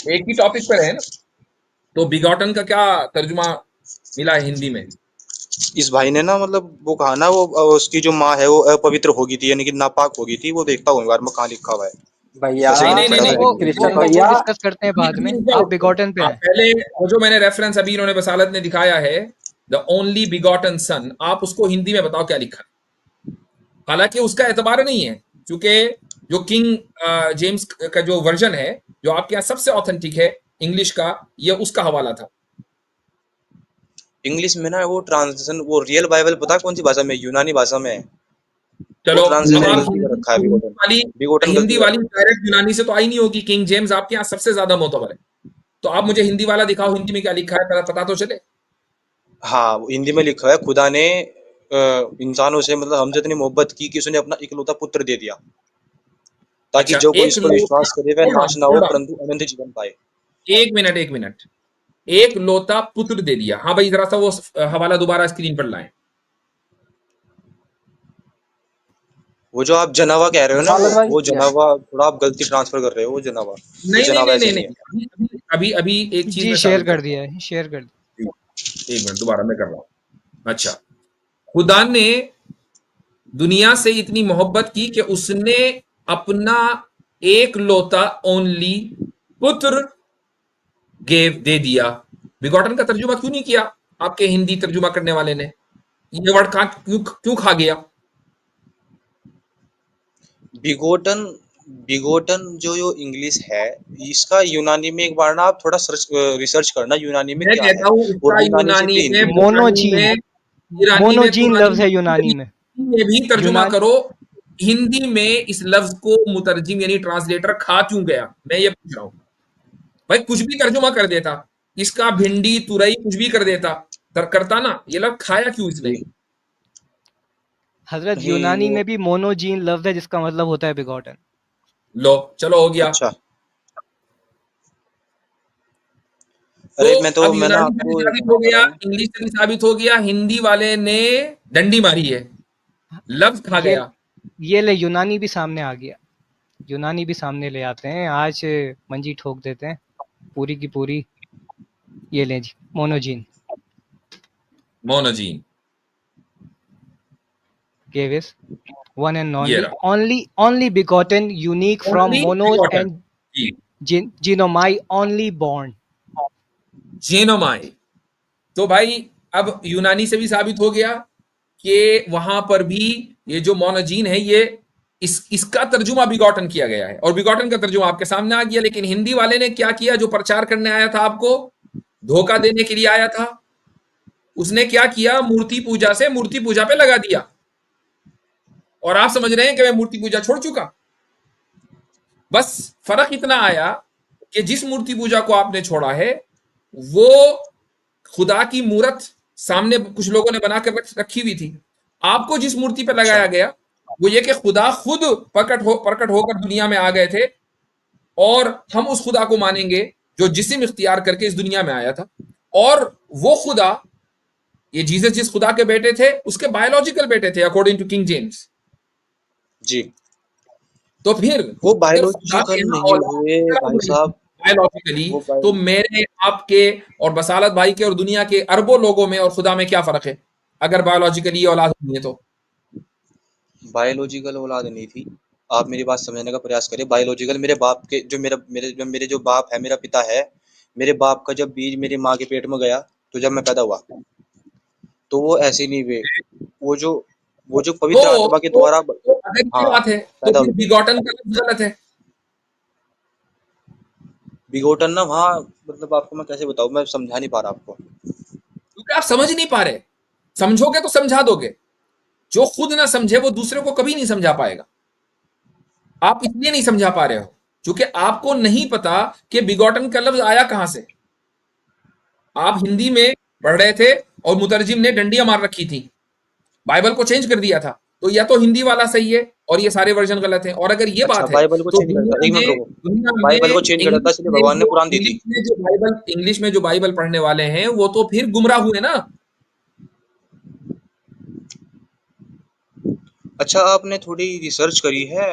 एक ही टॉपिक पर है ना, तो बिगॉटन का क्या तर्जुमा मिला है हिंदी में? इस भाई ने ना मतलब वो कहा ना, वो उसकी जो माँ है वो अपवित्र हो गई थी, यानी कि नापाक हो गई थी। वो देखता हूँ एक बार मैं कहाँ लिखा हुआ है, भैया, वैसे नहीं ही नहीं नहीं पढ़ा नहीं, था वो लेकिन वो क्रिश्चियन वो वो भैया। डिस्कस करते हैं बाद में, रुको, आप रुको। बिगॉटन पे आप हैं। पहले वो जो मैंने रेफरेंस अभी इन्होंने बसालत ने दिखाया है, द ओनली बिगॉटन सन, आप उसको हिंदी में बताओ क्या लिखा है। हालांकि उसका एतबार नहीं है, क्योंकि जो किंग जेम्स का जो वर्जन है, जो आपके यहाँ सबसे ऑथेंटिक है इंग्लिश का, ये उसका हवाला था। इंग्लिश में ना वो ट्रांसलेशन, वो रियल बाइबल पता है कौन सी भाषा में? यूनानी भाषा में है। वो चलो, अब ट्रांसलेशन आप गलती कर हिंदी रखा है हिंदी बिगोटन। वाली बिगोटन गलती हिंदी कर वाली रखा है। डायरेक्ट यूनानी से तो आई नहीं होगी, किंग जेम्स आपके यहाँ सबसे ज्यादा मोतबर है। तो आप मुझे हिंदी वाला दिखाओ, हिंदी में क्या लिखा है, पता तो चले। हाँ, वो हिंदी में लिखा है, खुदा ने इंसानों से मतलब हमसे इतनी मोहब्बत की कि उसने अपना इकलौता पुत्र दे दिया, ताकि अच्छा, जो कोई एक इस पर लोटा, विश्वास करे वह होल्ड ऑन नाश ना हो होल्ड ऑन, परंतु अनंत जीवन पाए। एक मिनट एक मिनट। एक लोता पुत्र दे दिया, हाँ भाई, जरा सा वो हवाला दोबारा स्क्रीन पर लाएं। वो जो आप जनावा कह रहे हो ना, खालद भाई वो या जनावा थोड़ा आप गलती ट्रांसफर कर रहे हो। वो जनावा, वो नहीं नहीं जनावा नहीं ऐसे नहीं नहीं है। नहीं, अभी अभी अभी अभी एक चीज जी मैं शेयर साबित कर करता दिया है, शेयर कर दिया। हूँ। एक मिनट, दोबारा मैं कर रहा हूँ। अच्छा, खुदा ने दुनिया से इतनी मोहब्बत की कि उसने अपना एक लोता ओनली पुत्र दे दिया। बिगॉटन का तर्जुमा क्यों नहीं किया आपके हिंदी तर्जुमा करने वाले ने? ये वर्ड कहां क्यों क्यों खा गया? बिगोटन, बिगोटन जो इंग्लिश है, इसका यूनानी में एक बार ना आप थोड़ा सर्च रिसर्च करना यूनानी में मैं क्या है, कहता हूं इसका और यूनानी से यूनानी फिर में हिंदी में। मोनोजीन, मोनोजीन लफ्ज है यूनानी में। में भी तर्जुमा यूनान करो। हिंदी में इस लफ्ज को मुतरजिम यानी ट्रांसलेटर खा क्यों गया, मैं ये पूछ रहा हूं। भाई कुछ भी तर्जुमा कर देता, इसका भिंडी तुरई कुछ भी कर देता, करता ना, ये लफ्ज खाया क्यों इसने? जी हजरत नहीं यूनानी वो, में भी मोनोजीन लफ्ज है जिसका मतलब होता है बिगॉटन। लो, चलो हो गया। अच्छा, तो अरे अब मैं ना यूनानी से भी आपको साबित कहना हो चाह रहा गया, हूँ। इंग्लिश से भी साबित हो गया, हिंदी वाले ने डंडी मारी है, लफ्ज खा ये गया। ये ले यूनानी भी सामने आ गया, यूनानी भी सामने ले आते हैं आज, मंजी ठोक देते हैं पूरी की पूरी। ये लें जी, मोनोजीन मोनोजीन, gave his one and ये only, रहा, only begotten, unique from only monos begotten. and जी, genomai, only born। जेनोमाई। तो भाई अब यूनानी से भी साबित हो गया कि वहां पर भी ये जो मोनोजीन है, ये इसका तर्जुमा बिगॉटन किया गया है, और बिगॉटन का तर्जुमा आपके सामने आ गया। लेकिन हिंदी वाले ने क्या किया, जो प्रचार करने आया था आपको धोखा देने के लिए आया था, उसने क्या किया, मूर्ति पूजा से मूर्ति पूजा पे लगा दिया। और आप समझ रहे हैं कि मैं मूर्ति पूजा छोड़ चुका। बस फर्क इतना आया कि जिस मूर्ति पूजा को आपने छोड़ा है, वो खुदा की मूरत सामने कुछ लोगों ने बनाकर रखी हुई थी। आपको जिस मूर्ति पर अच्छा, लगाया गया, वो ये कि खुदा खुद प्रकट होकर दुनिया में आ गए थे, और हम उस खुदा को मानेंगे जो जिस्म इख्तियार करके इस दुनिया में आया था। और वो खुदा, ये जीसस जिस खुदा के बेटे थे, उसके बायोलॉजिकल बेटे थे अकॉर्डिंग टू किंग जेम्स। जी तो फिर वो अगर खुदा के बायोलॉजिकल यहाँ नहीं औलाद हुए पैदा हो भाई रही थी साहब। बायोलॉजिकली, वो तो बायो मेरे आपके और बसालत भाई के और दुनिया के अरबों लोगों में और खुदा में क्या फर्क है, अगर बायोलॉजिकली औलाद नहीं है तो? बायोलॉजिकल औलाद नहीं थी। आप मेरी बात समझने का प्रयास करें। बायोलॉजिकल मेरे बाप के जो मेरे जो बाप है, मेरा पिता है, मेरे बाप का जब बीज मेरी माँ के पेट में गया, तो जब मैं पैदा हुआ, तो वो ऐसे नहीं हुए। वो जो वो जो तो, पवित्र आत्मा के तो, द्वारा तो अगर ये हाँ बात है, तो पैदा फिर हुए। बिगॉटन का लफ्ज गलत है। बिगोटन ना, हाँ मतलब आपको मैं कैसे बताऊँ, मैं समझा नहीं पा रहा आपको। क्योंकि आप समझ नहीं पा रहे। समझोगे तो समझा दोगे, जो खुद ना समझे वो दूसरे को कभी नहीं समझा पाएगा। आप इसलिए नहीं समझा पा रहे हो क्योंकि आपको नहीं पता कि बिगॉटन का लफ्ज आया कहां से। आप हिंदी में पढ़ रहे थे और मुतरजिम ने डंडियां मार रखी थी, बाइबल को चेंज कर दिया था, तो या तो हिंदी वाला सही है और ये सारे वर्जन गलत हैं। और अगर ये अच्छा, बात है बाइबल को तो चेंज करता, एक मिनट रुको, दुनिया बाइबल को में चेंज करता था इसलिए भगवान ने कुरान दी थी। इंग्लिश में जो बाइबल पढ़ने वाले हैं वो तो फिर गुमराह हुए ना। अच्छा, आपने थोड़ी रिसर्च करी है,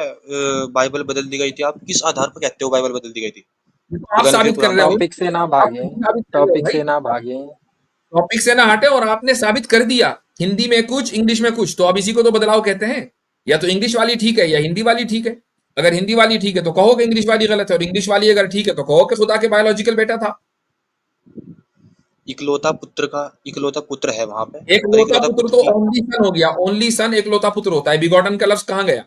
बाइबल बदल दी गई थी, आप किस आधार पर कहते हो बाइबल बदल दी गई थी? ये तो आप खुदा ने फिर साबित कर कुरान रहे में हो, टॉपिक से ना आप भागे, साबित कर रहे हो टॉपिक भाई, से ना भागे। टॉपिक से ना हटे और आपने साबित कर दिया, हिंदी में कुछ इंग्लिश में कुछ, तो अब इसी को तो बदलाव कहते हैं। या तो इंग्लिश वाली ठीक है या हिंदी वाली ठीक है। अगर हिंदी वाली ठीक है तो कहो कि इंग्लिश वाली गलत है, और इंग्लिश वाली अगर ठीक है तो कहो कि खुदा के बायोलॉजिकल बेटा था। इकलौता पुत्र है वहां पे, एक और लौता इकलौता पुत्र पुत्र तो था। ओनली सन हो गया, ओनली सन एक लौता पुत्र होता है। बिगॉटन का लफ्ज कहां गया?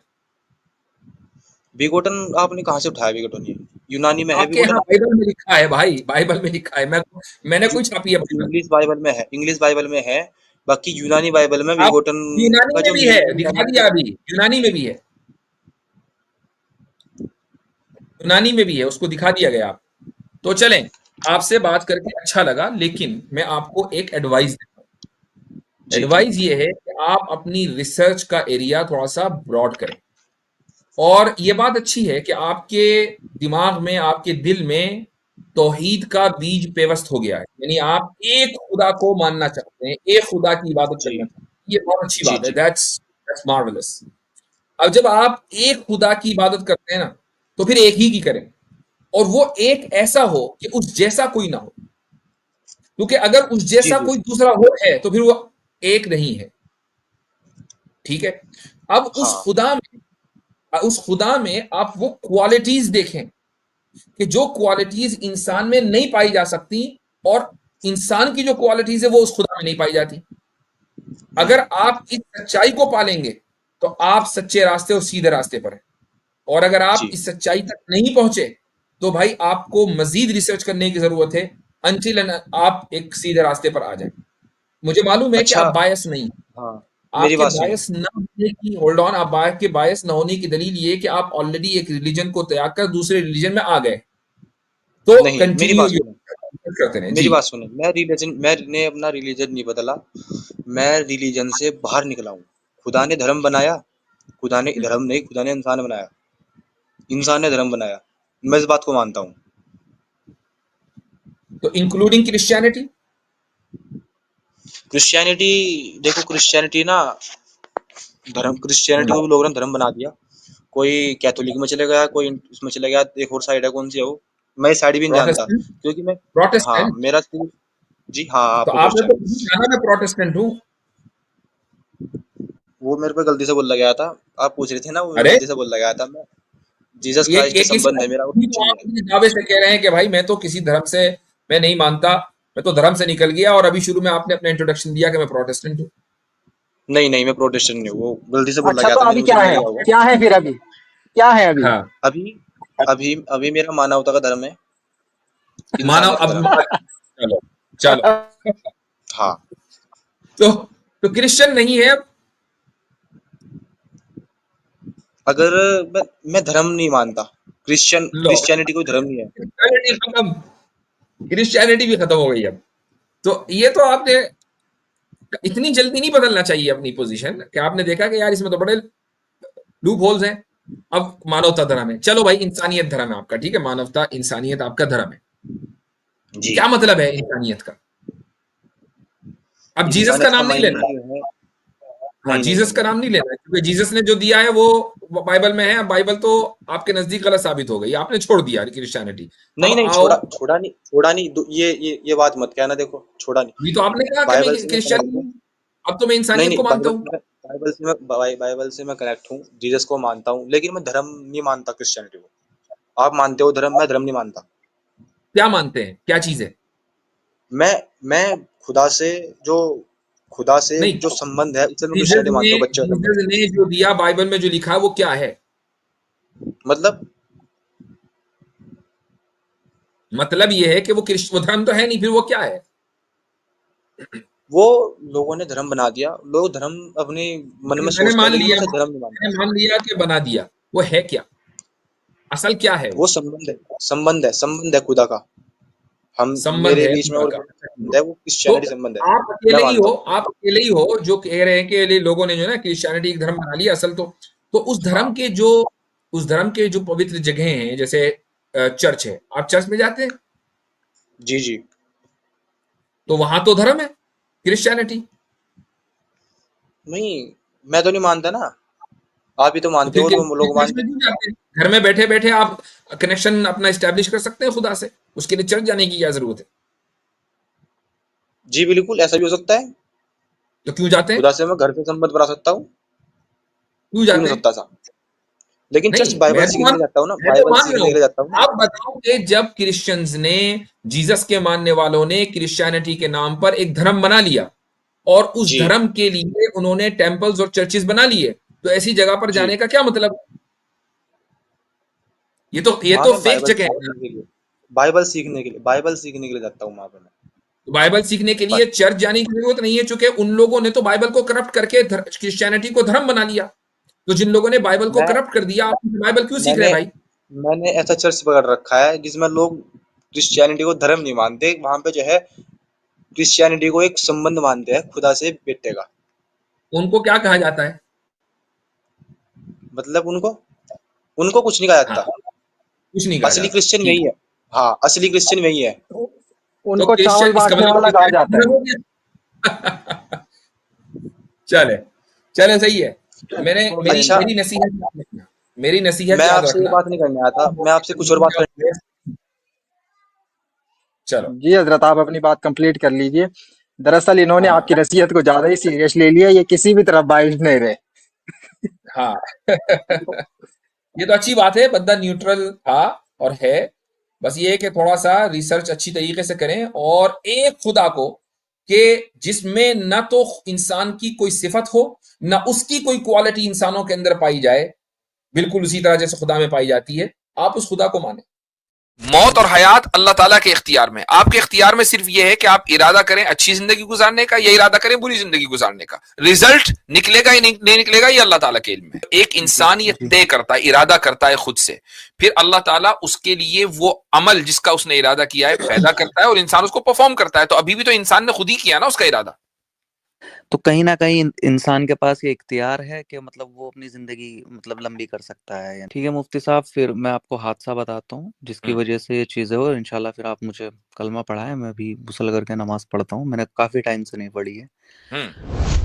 बिगोटन आपने कहाँ से उठाया? बिगोटन ये यूनानी में है आपके बिगोटन। यहाँ बाइबल में लिखा है भाई, बाइबल में लिखा है। मैंने कोई छापी है बाइबल? इंग्लिश बाइबल में है, इंग्लिश बाइबल में है, बाकी यूनानी बाइबल में आप बिगोटन यूनानी का में जो भी है, मीनिंग दिखा है दिया वो। अभी, यूनानी में भी है, यूनानी में भी है, उसको दिखा दिया गया। आप तो चलें, आपसे बात करके अच्छा लगा, लेकिन मैं आपको एक एडवाइस देता हूं। जी जी। एडवाइस ये है कि आप अपनी रिसर्च का एरिया थोड़ा सा ब्रॉड करें। और ये बात अच्छी है कि आपके दिमाग में, आपके दिल में तौहीद का बीज पेवस्त हो गया है, यानी आप एक खुदा को मानना चाहते हैं, एक खुदा की इबादत जी करना चाहते हैं। ये बहुत अच्छी जी बात है, जी। That's marvellous. अब जब आप एक खुदा की इबादत करते हैं ना, तो फिर एक ही की करें, और वो एक ऐसा हो कि उस जैसा कोई ना हो। क्योंकि अगर उस जी जैसा जी। कोई दूसरा हो है तो फिर वो एक नहीं है। ठीक है? अब हाँ उस खुदा में आप वो क्वालिटीज देखें कि जो क्वालिटीज इंसान में नहीं पाई जा सकती, और इंसान की जो क्वालिटीज है वो उस खुदा में नहीं पाई जाती। अगर आप इस सच्चाई को पालेंगे तो आप सच्चे रास्ते और सीधे रास्ते पर हैं। और अगर आप जी। इस सच्चाई तक नहीं पहुंचे तो भाई आपको मजीद रिसर्च करने की जरूरत है, अनटिल आप एक सीधे रास्ते पर आ जाए। मुझे मालूम है कि अच्छा। आप बायस नहीं, हाँ, मेरी आपके बात सुनो। बायस ना होने की, होल्ड ऑन, आप के बायस ना होने की दलील ये कि आप ऑलरेडी एक रिलीजन को त्याग कर दूसरे रिलीजन में आ गए। तो नहीं, मेरी कंटिन्यू बात सुनो, करते रहे मेरी जी। बात सुनो, मैंने अपना रिलीजन नहीं बदला, मैं रिलीजन से बाहर निकला हूँ। खुदा ने धर्म बनाया, खुदा ने धर्म नहीं, खुदा ने इंसान बनाया, इंसान ने धर्म बनाया, मैं इस बात को मानता हूँ। तो इंक्लूडिंग क्रिश्चियनिटी। क्रिश्चियनिटी, देखो क्रिश्चियनिटी ना, क्रिश्चियनिटी को भी लोगों ने धर्म बना दिया। कोई कैथोलिक में चले गया, कोई उसमें चले गया, एक और साइड है, कौन सी है वो, मैं इस साइड भी नहीं जानता, प्रोटेस्टेंट। क्योंकि मैं, हाँ प्रोटेस्टेंट। मेरा सिर्फ, जी हाँ, तो आपको आपने तो क्वेश्चन, खुद ही कहा ना मैं प्रोटेस्टेंट हूँ। वो मेरे पे गलती से बोला गया था, आप पूछ रहे थे ना, वो मेरे अरे गलती से बोला गया था। मैं जीसस एक क्राइस्ट से एक ही संबंध है सवाल मेरा, और भी कुछ तो नहीं आप है। अपने दावे से कह रहे हैं कि भाई मैं तो किसी धर्म से मैं नहीं मानता, मैं तो धर्म से निकल गया, और अभी शुरू में आपने अपना इंट्रोडक्शन दिया कि मैं प्रोटेस्टेंट हूँ। नहीं नहीं, मैं प्रोटेस्टेंट नहीं हूँ, वो गलती से बोला अच्छा गया तो था, अभी मुझे क्या नहीं है, लगा होगा। क्या है फिर अभी, क्या है अभी? हाँ, अभी अभी अभी मेरा मानवता का धर्म है, मानव इंसानियत का अब धर्म है। चलो चलो। हाँ। तो क्रिश्चियन नहीं है अब। अगर मैं धर्म नहीं मानता, लो, क्रिश्चियनिटी कोई धर्म नहीं है। क्रिश्चियनिटी खत्म, क्रिश्चियनिटी भी खत्म हो गई अब। तो ये तो आपने इतनी जल्दी नहीं बदलना चाहिए अपनी पोजीशन, कि आपने देखा कि यार इसमें तो बड़े लूप होल्स हैं। अब मानवता धर्म है, चलो भाई इंसानियत धर्म है आपका, ठीक है, मानवता इंसानियत आपका धर्म है। जी। क्या मतलब है इंसानियत का? अब जीसस का इंसानियत का नाम नहीं मायने लेना। ये है, हाँ, नहीं नहीं जीसस नहीं का नहीं, नाम नहीं लेना है, क्योंकि जीसस ने जो दिया है वो बाइबल में है। अब बाइबल तो आपके नजदीक गलत साबित हो गई, आपने छोड़ दिया क्रिश्चियनिटी। नहीं अब नहीं, आओ, छोड़ा नहीं, ये बात मत कहना, देखो छोड़ा नहीं। अभी तो आपने कहा कि मैं बाइबल से मैं क्रिश्चियन कनेक्ट हूँ। हूं, अब तो मैं नहीं इंसानियत नहीं, को मानता हूं। बाइबल से मैं कनेक्ट हूँ, जीसस को मानता हूँ, लेकिन मैं धर्म नहीं मानता क्रिश्चियनिटी को। आप मानते हो धर्म, मैं धर्म नहीं मानता। क्या मानते हैं, क्या चीज है? मैं खुदा से जो खुदा से नहीं, जो संबंध है, उसे मैं जीसस क्रिश्चियनिटी ने मानता हूँ, बच्चे का संबंध। जीसस ने जो दिया बाइबल में जो लिखा है वो क्या है? मतलब मतलब ये है कि वो धर्म तो है नहीं, फिर वो क्या है? वो लोगों ने धर्म बना दिया। लोग धर्म अपने मन में मैंने सोचते हैं मान लेकिन लिया, उसे धर्म नहीं मानते। मैंने मान लिया कि बना दिया, वो है क्या, असल क्या है वो वो? संबंध है खुदा का। हम संबंध मेरे है बीच में खुदा और का। संबंध है, वो तो क्रिश्चियनिटी संबंध है। आप मैं अकेले ही मानता हो, हूँ। आप अकेले ही हो जो कह रहे हैं कि ये लोगों ने जो है ना क्रिश्चियनिटी धर्म बना लिया असल तो हाँ उस धर्म के जो पवित्र जगह हैं, जैसे चर्च है, आप चर्च में जाते हैं, जी जी। तो वहां तो धर्म है क्रिश्चियनिटी। नहीं, मैं तो नहीं मानता ना। आप ही तो तो मानते फिर हो, और वो लोग चर्च मानते में हैं। क्यों जाते हैं? घर में बैठे बैठे आप कनेक्शन अपना स्टैब्लिश कर सकते हैं खुदा से, उसके लिए चर्च जाने की क्या जरूरत है? जी बिल्कुल, ऐसा भी हो सकता है। तो क्यों जाते हैं? खुदा से मैं घर से संबंध बना सकता हूँ। क्यों क्यों जाते नहीं हैं? सकता सा? लेकिन चर्च नहीं, बाइबल सीखने के लिए जाता हूँ ना, मैं तो बाइबल मान रहा सीखने के हूँ। लिए जाता हूँ ना। आप बताओ कि जब क्रिश्चियंस ने, जीसस के मानने वालों ने क्रिश्चियनिटी के नाम पर एक धर्म बना लिया और उस जी धर्म के लिए उन्होंने टेम्पल्स और चर्चेस बना लिए, तो ऐसी जगह पर जी। जाने का क्या मतलब? ये वहां तो मैं फेक बाइबल जगह है सीखने ना। के लिए, बाइबल सीखने के लिए जाता हूँ वहां पे मैं। तो बाइबल सीखने के लिए बस चर्च जाने की जरूरत नहीं है, चूंकि उन लोगों ने तो बाइबल को करप्ट करके क्रिश्चियनिटी को धर्म बना लिया। तो जिन लोगों ने बाइबल को मैं करप्ट कर दिया, आप बाइबल क्यों सीख रहे मैंने हैं भाई? मैंने ऐसा चर्च पकड़ रखा है जिसमें लोग क्रिश्चियनिटी को धर्म नहीं मानते। वहां पे जो है क्रिश्चियनिटी को एक संबंध मानते हैं खुदा से बेटे का। उनको क्या कहा जाता है? मतलब उनको उनको कुछ नहीं कहा हाँ, जाता। कुछ नहीं कहा असली जाता, क्रिश्चियन ठीक वही है। है। हाँ, असली क्रिश्चियन वही है। तो उनको चावल क्रिश्चियन, इसका बांटने मतलब वाला कहा जाता है। क्रिश्चियन हो गया। चले, चले, सही है। मैंने मेरी अच्छा, मेरी नसीहत याद रखना, मेरी नसीहत मैं याद आपसे ये रखना। बात नहीं करने आया था, मैं आपसे कुछ और बात करने। चलो। जी हजरत, आप अपनी बात कंप्लीट कर लीजिए। दरअसल इन्होंने हाँ, आपकी नसीहत को ज्यादा ही सीरियस ले लिया, ये किसी भी तरफ बाइज नहीं रहे। हाँ। ये तो अच्छी बात है, बंदा न्यूट्रल था और है। बस ये है कि थोड़ा सा रिसर्च अच्छी तरीके से करें, और एक खुदा को कि जिसमें ना तो इंसान की कोई सिफत हो, ना उसकी कोई क्वालिटी इंसानों के अंदर पाई जाए, बिल्कुल उसी तरह जैसे खुदा में पाई जाती है, आप उस खुदा को माने। मौत और हयात अल्लाह ताला के इख्तियार में, आपके इख्तियार में सिर्फ यह है कि आप इरादा करें अच्छी जिंदगी गुजारने का या इरादा करें बुरी जिंदगी गुजारने का। रिजल्ट निकलेगा या नहीं निकलेगा ये अल्लाह ताला के इल्म में। एक जी इंसान ये जी। तय करता है, इरादा करता है खुद से, फिर अल्लाह ताला उसके लिए वो अमल जिसका उसने इरादा किया है पैदा करता है और इंसान उसको परफॉर्म करता है। तो अभी भी तो इंसान ने खुद ही किया ना उसका इरादा। तो कहीं न कहीं इंसान के पास ये इख्तियार है कि मतलब वो अपनी ज़िंदगी मतलब लंबी कर सकता है या ठीक है मुफ्ती साहब, फिर मैं आपको हादसा बताता हूँ जिसकी वजह से ये चीज़ें हुई, और इंशाल्लाह फिर आप मुझे कलमा पढ़ाएँ, मैं भी गुस्ल करके नमाज़ पढ़ता हूँ, मैंने काफ़ी टाइम से नहीं पढ़ी है।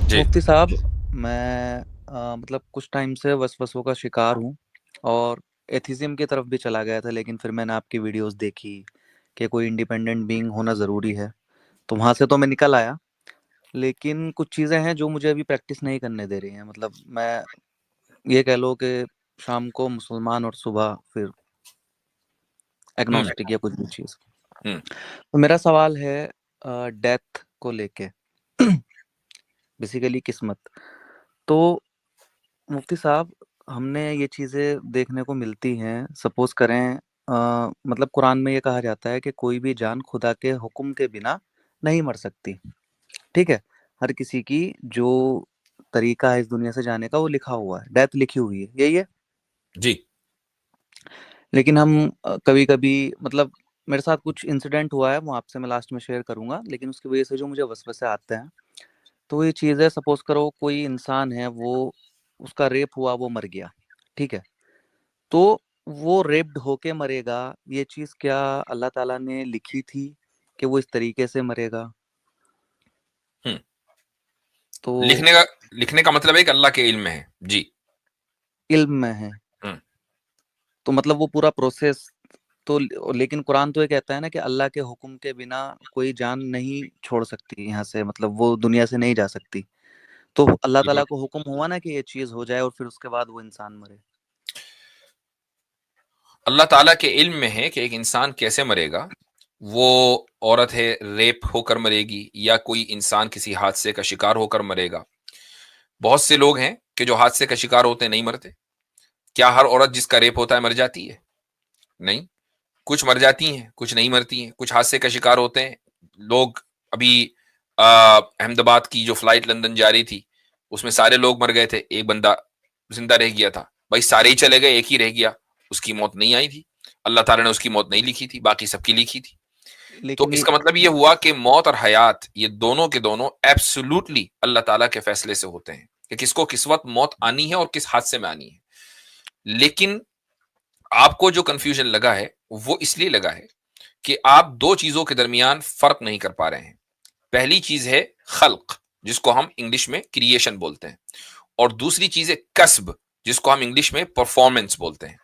जी। मुफ्ती साहब, मैं मतलब कुछ टाइम से वसवसों का शिकार हूँ और एथिज़्म की तरफ भी चला गया था, लेकिन फिर मैंने आपकी वीडियोज़ देखी कि कोई इंडिपेंडेंट बीइंग होना ज़रूरी है, तो वहाँ से तो मैं निकल आया। लेकिन कुछ चीज़ें हैं जो मुझे अभी प्रैक्टिस नहीं करने दे रही हैं। मतलब मैं ये कह लो कि शाम को मुसलमान और सुबह फिर हम्म, एग्नोस्टिक या कुछ भी चीज़। हम्म, तो मेरा सवाल है डेथ को लेके बेसिकली किस्मत। तो मुफ्ती साहब, हमने ये चीज़ें देखने को मिलती हैं, सपोज़ करें मतलब कुरान में ये कहा जाता है कि कोई भी जान खुदा के हुक्म के बिना नहीं मर सकती, ठीक है? हर किसी की जो तरीका है इस दुनिया से जाने का वो लिखा हुआ है, डेथ लिखी हुई है, यही है? जी। लेकिन हम कभी-कभी मतलब मेरे साथ कुछ इंसिडेंट हुआ है, वो आपसे मैं लास्ट में शेयर करूँगा, लेकिन उसकी वज़ह से जो मुझे वसवसे आते हैं, तो ये चीज़ है, सपोज़ करो कोई इंसान है, वो उसका रेप हुआ, वो मर गया, ठीक है? तो वो रेप्ड होके मरेगा, ये चीज़ क्या अल्लाह ताला ने लिखी थी कि वो इस तरीके से मरेगा? हम्म, तो लिखने का मतलब है कि अल्लाह के इल्म में है। जी। इल्म में है, हम्म, तो मतलब वो पूरा प्रोसेस तो लेकिन कुरान तो ये कहता है ना कि अल्लाह के हुक्म के बिना कोई जान नहीं छोड़ सकती यहाँ से, मतलब वो दुनिया से नहीं जा सकती। तो अल्लाह ताला बिल्कुल। को हुक्म हुआ ना कि ये चीज़ हो जाए और फिर उसके बाद वो इंसान मरे। अल्लाह ताला के इल्म में है कि एक इंसान कैसे मरेगा। वो औरत है रेप होकर मरेगी या कोई इंसान किसी हादसे का शिकार होकर मरेगा। बहुत से लोग हैं कि जो हादसे का शिकार होते हैं नहीं मरते। क्या हर औरत जिसका रेप होता है मर जाती है? नहीं। कुछ मर जाती हैं, कुछ नहीं मरती हैं, कुछ हादसे का शिकार होते हैं लोग। अभी अहमदाबाद की जो फ्लाइट लंदन जा रही थी, उसमें सारे लोग मर गए थे, एक बंदा जिंदा रह गया था। भाई सारे ही चले गए, एक ही रह गया, उसकी मौत नहीं आई थी, अल्लाह ताला ने उसकी मौत नहीं लिखी थी, बाकी सबकी लिखी थी। तो लेकिन ये इसका मतलब ये हुआ कि मौत और हयात ये दोनों के दोनों एब्सोल्युटली अल्लाह ताला के फैसले से होते हैं कि किसको किस वक्त मौत आनी है और किस हादसे में आनी है। लेकिन आपको जो कंफ्यूजन लगा है वो इसलिए लगा है कि आप दो चीजों के दरमियान फर्क नहीं कर पा रहे हैं। पहली चीज है खल्क, जिसको हम इंग्लिश में क्रिएशन बोलते हैं, और दूसरी चीज है कस्ब, जिसको हम इंग्लिश में परफॉर्मेंस बोलते हैं।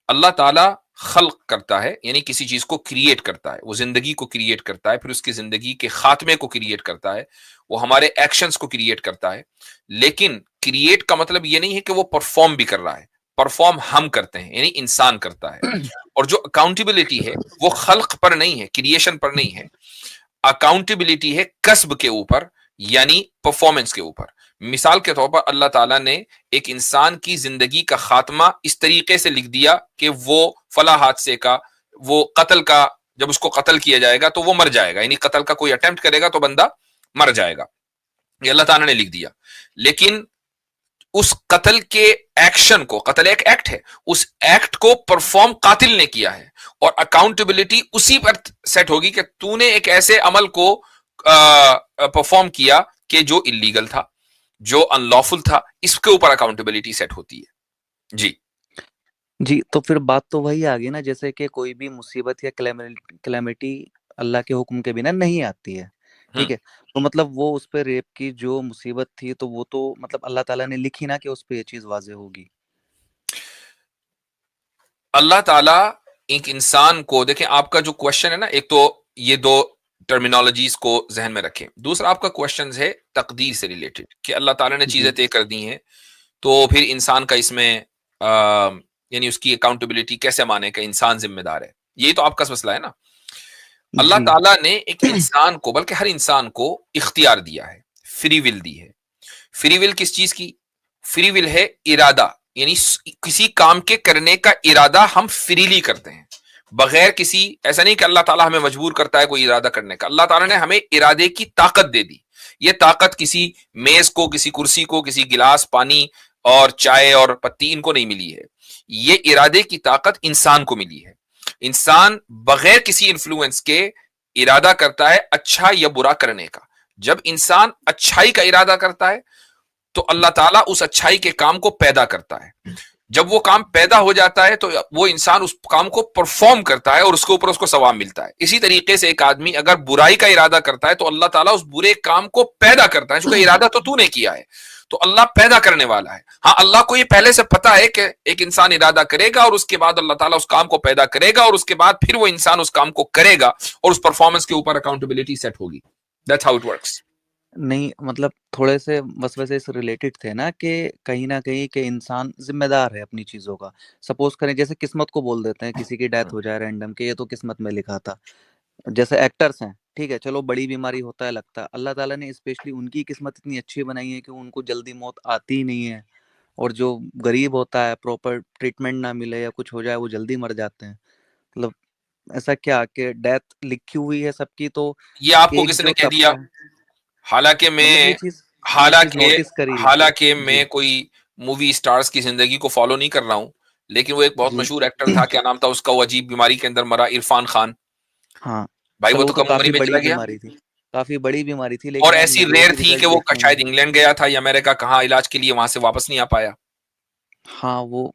अल्लाह ताला खल्क करता है, यानी किसी चीज को क्रिएट करता है, वो जिंदगी को क्रिएट करता है, फिर उसकी जिंदगी के खात्मे को क्रिएट करता है, वो हमारे एक्शंस को क्रिएट करता है। लेकिन क्रिएट का मतलब ये नहीं है कि वो परफॉर्म भी कर रहा है, परफॉर्म हम करते हैं, यानी इंसान करता है। और जो अकाउंटेबिलिटी है वो खल्क पर नहीं है, क्रिएशन पर नहीं है, अकाउंटेबिलिटी है कस्ब के ऊपर, यानी परफॉर्मेंस के ऊपर। मिसाल के तौर पर अल्लाह ताला ने एक इंसान की जिंदगी का खात्मा इस तरीके से लिख दिया कि वो फला हादसे का, वो कत्ल का, जब उसको कत्ल किया जाएगा तो वो मर जाएगा, यानी कत्ल का कोई अटेम्प्ट करेगा तो बंदा मर जाएगा, ये अल्लाह ताला ने लिख दिया। लेकिन उस कत्ल के एक्शन को, कत्ल एक एक्ट है, उस एक्ट को परफॉर्म कातिल ने किया है, और अकाउंटेबिलिटी उसी पर सेट होगी कि तूने एक ऐसे अमल को परफॉर्म किया कि जो इलीगल था, जो अनलॉफुल था, इसके ऊपर अकाउंटेबिलिटी सेट होती है। जी जी, तो फिर बात तो वही आ गई ना, जैसे कि कोई भी मुसीबत या कैलेमिटी अल्लाह के हुक्म के बिना नहीं आती है, ठीक है? तो मतलब वो उस पे रेप की जो मुसीबत थी, तो वो तो मतलब अल्लाह ताला ने लिखी ना कि उस पे ये चीज वाज़े होगी। अल्लाह ताला एक इंसान को, देखें आपका जो क्वेश्चन है ना, एक तो ये दो टर्मिनोलॉजीज को जहन में रखें। दूसरा आपका क्वेश्चन है तकदीर से रिलेटेड कि अल्लाह ताला ने चीजें तय कर दी हैं, तो फिर इंसान का इसमें यानी उसकी अकाउंटेबिलिटी कैसे माने कि इंसान जिम्मेदार है, यही तो आपका मसला है ना। अल्लाह ताला ने एक इंसान को, बल्कि हर इंसान को इख्तियार दिया है, फ्री विल दी है। फ्री विल किस चीज की? फ्री विल है इरादा, यानी किसी काम के करने का इरादा हम फ्रीली करते हैं, बगैर किसी, ऐसा नहीं कि अल्लाह ताला हमें मजबूर करता है कोई इरादा करने का। अल्लाह ताला ने हमें इरादे की ताकत दे दी। ये ताकत किसी मेज को, किसी कुर्सी को, किसी गिलास पानी और चाय और पत्ती इनको नहीं मिली है, ये इरादे की ताकत इंसान को मिली है। इंसान बगैर किसी इंफ्लुएंस के इरादा करता है अच्छा या बुरा करने का। जब इंसान अच्छाई का इरादा करता है तो अल्लाह ताला उस अच्छाई के काम को पैदा करता है। जब वो काम पैदा हो जाता है तो वो इंसान उस काम को परफॉर्म करता है और उसके ऊपर उसको सवाब मिलता है। इसी तरीके से एक आदमी अगर बुराई का इरादा करता है तो अल्लाह ताला उस बुरे काम को पैदा करता है, क्योंकि इरादा तो तूने किया है, तो अल्लाह पैदा करने वाला है। हाँ, अल्लाह को ये पहले से पता है कि एक इंसान इरादा करेगा और उसके बाद अल्लाह ताला उस काम को पैदा करेगा और उसके बाद फिर वो इंसान उस काम को करेगा और उस परफॉर्मेंस के ऊपर अकाउंटेबिलिटी सेट होगी। That's how it works. नहीं, मतलब थोड़े से वसवसे से रिलेटेड थे ना कि कहीं न कहीं कि इंसान ज़िम्मेदार है अपनी चीज़ों का। सपोज़ करें जैसे किस्मत को बोल देते हैं, किसी की डेथ हो जाए रैंडम कि ये तो किस्मत में लिखा था। जैसे एक्टर्स हैं, ठीक है, चलो बड़ी बीमारी होता है लगता है। अल्लाह ताला ने स्पेशली उनकी किस्मत इतनी अच्छी बनाई है कि उनको जल्दी मौत आती ही नहीं है, और जो गरीब होता है, प्रॉपर ट्रीटमेंट ना मिले या कुछ हो जाए, वो जल्दी मर जाते हैं। मतलब ऐसा क्या कि डेथ लिखी हुई है सबकी, तो ये आपको एक किसने जो कह दिया? तबका है, हालांकि मतलब ये मैं चीज़ हालांकि नोटिस करी है। हालांकि जी, मैं कोई मूवी स्टार्स की जिंदगी को फॉलो नहीं कर रहा हूं, लेकिन वो एक बहुत जी। मशहूर एक्टर था, क्या नाम था उसका, वो अजीब बीमारी के अंदर मरा, इरफान खान। हाँ, भाई वो चलो तो वो तो कम उम्र काफ़ी में बड़ी चला गया, बीमारी थी, काफ़ी बड़ी बीमारी थी, और लेकिन आप ऐसी रेयर मेजॉरिटी थी कि रिज़ल्ट वो देखेंगे। शायद इंग्लैंड गया था या अमेरिका, कहाँ इलाज के लिए, वहां से वापस नहीं आ पाया। हाँ, वो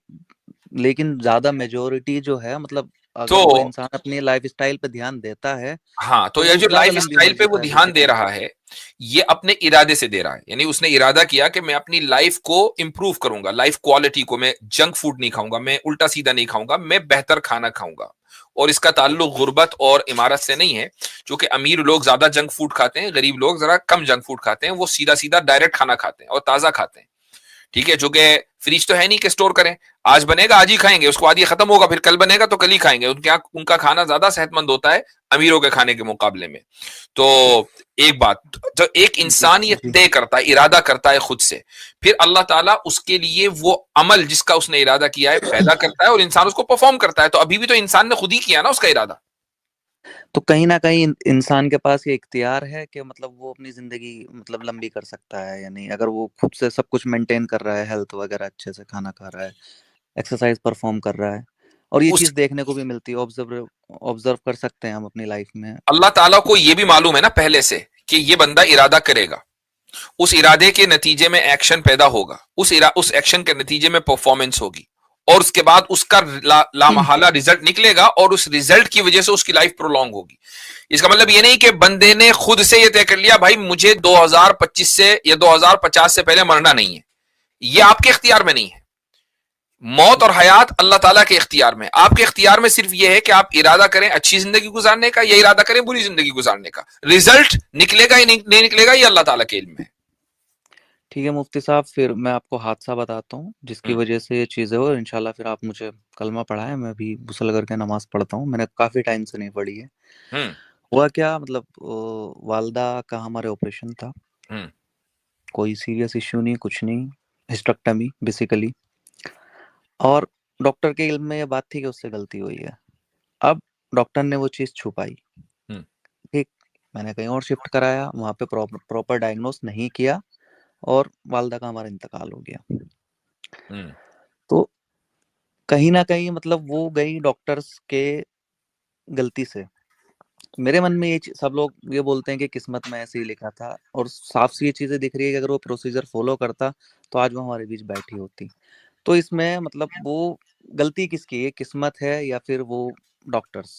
लेकिन ज़्यादा मेजॉरिटी जो है, मतलब तो अगर कोई इंसान अपनी लाइफ़स्टाइल पे ध्यान देता है, हाँ, तो तो ये वो जो ज़्यादा लाइफ लंबी स्टाइल उम्र पे वो जीता है ध्यान दे बेसिकली। रहा है, ये अपने इरादे से दे रहा है, यानी उसने इरादा किया कि मैं अपनी लाइफ को इंप्रूव करूंगा, लाइफ क्वालिटी को, मैं जंक फूड नहीं खाऊंगा, मैं उल्टा सीधा नहीं खाऊंगा, मैं बेहतर खाना खाऊंगा। और इसका ताल्लुक गुर्बत और इमारत से नहीं है, क्योंकि अमीर लोग ज्यादा जंक फूड खाते हैं, गरीब लोग जरा कम जंक फूड खाते हैं, वो सीधा सीधा डायरेक्ट खाना खाते हैं और ताजा खाते हैं। ठीक है, जो कि फ्रिज तो है नहीं कि स्टोर करें, आज बनेगा आज ही खाएंगे, उसके बाद ये खत्म होगा, फिर कल बनेगा तो कल ही खाएंगे। उनका खाना ज्यादा सेहतमंद होता है अमीरों के खाने के मुकाबले में। तो एक बात, जो एक इंसान ये जी। तय करता है, इरादा करता है खुद से, फिर अल्लाह ताला उसके लिए वो अमल जिसका उसने इरादा किया है पैदा करता है और इंसान उसको परफॉर्म करता है। तो अभी भी तो इंसान ने खुद ही किया ना उसका इरादा। तो कहीं ना कहीं इंसान के पास ये इख्तियार है कि मतलब वो अपनी जिंदगी मतलब लंबी कर सकता है या नहीं, अगर वो खुद से सब कुछ मेंटेन कर रहा है, हेल्थ वगैरह अच्छे से खाना खा रहा है, एक्सरसाइज परफॉर्म कर रहा है। और ये उस चीज देखने को भी मिलती है, ऑब्जर्व ऑब्जर्व कर सकते हैं हम अपनी लाइफ में। अल्लाह ताला को ये भी मालूम है ना पहले से कि ये बंदा इरादा करेगा, उस इरादे के नतीजे में एक्शन पैदा होगा, उस एक्शन के नतीजे में परफॉर्मेंस होगी, और उसके बाद उसका लामहला रिजल्ट निकलेगा, और उस रिजल्ट की वजह से उसकी लाइफ प्रोलॉन्ग होगी। इसका मतलब ये नहीं कि बंदे ने खुद से ये तय कर लिया भाई मुझे 2025 से या 2050 से पहले मरना नहीं है। ये आपके इख्तियार में नहीं है। मौत और हयात अल्लाह ताला के इख्तियार में। आपके इख्तियार में सिर्फ यह है कि आप इरादा करें अच्छी जिंदगी गुजारने का या इरादा करें बुरी जिंदगी गुजारने का। रिजल्ट निकलेगा या नहीं निकलेगा ये अल्लाह ताला के इल्म में है। ठीक है मुफ्ती साहब, फिर मैं आपको हादसा बताता हूँ जिसकी वजह से ये चीज़ें हो, इंशाल्लाह फिर आप मुझे कलमा पढ़ाएं, मैं भी गुस्ल करके नमाज पढ़ता हूँ, मैंने काफ़ी टाइम से नहीं पढ़ी है। हुआ क्या, मतलब वालदा का हमारे ऑपरेशन था, कोई सीरियस इश्यू नहीं, कुछ नहीं, हिस्टेक्टमी बेसिकली, और डॉक्टर के इल्म में ये बात थी कि उससे गलती हुई है। अब डॉक्टर ने वो चीज़ छुपाई, ठीक, मैंने कहीं और शिफ्ट कराया, वहाँ पे प्रॉपर डायग्नोस नहीं किया, और वालदा का हमारा इंतकाल हो गया। तो कहीं ना कहीं मतलब वो गई डॉक्टर्स के गलती से। मेरे मन में ये सब लोग ये बोलते हैं कि किस्मत में ऐसे ही लिखा था, और साफ सी ये चीजें दिख रही है कि अगर वो प्रोसीजर फॉलो करता तो आज वो हमारे बीच बैठी होती। तो इसमें मतलब वो गलती किसकी है, किस्मत है या फिर वो डॉक्टर्स?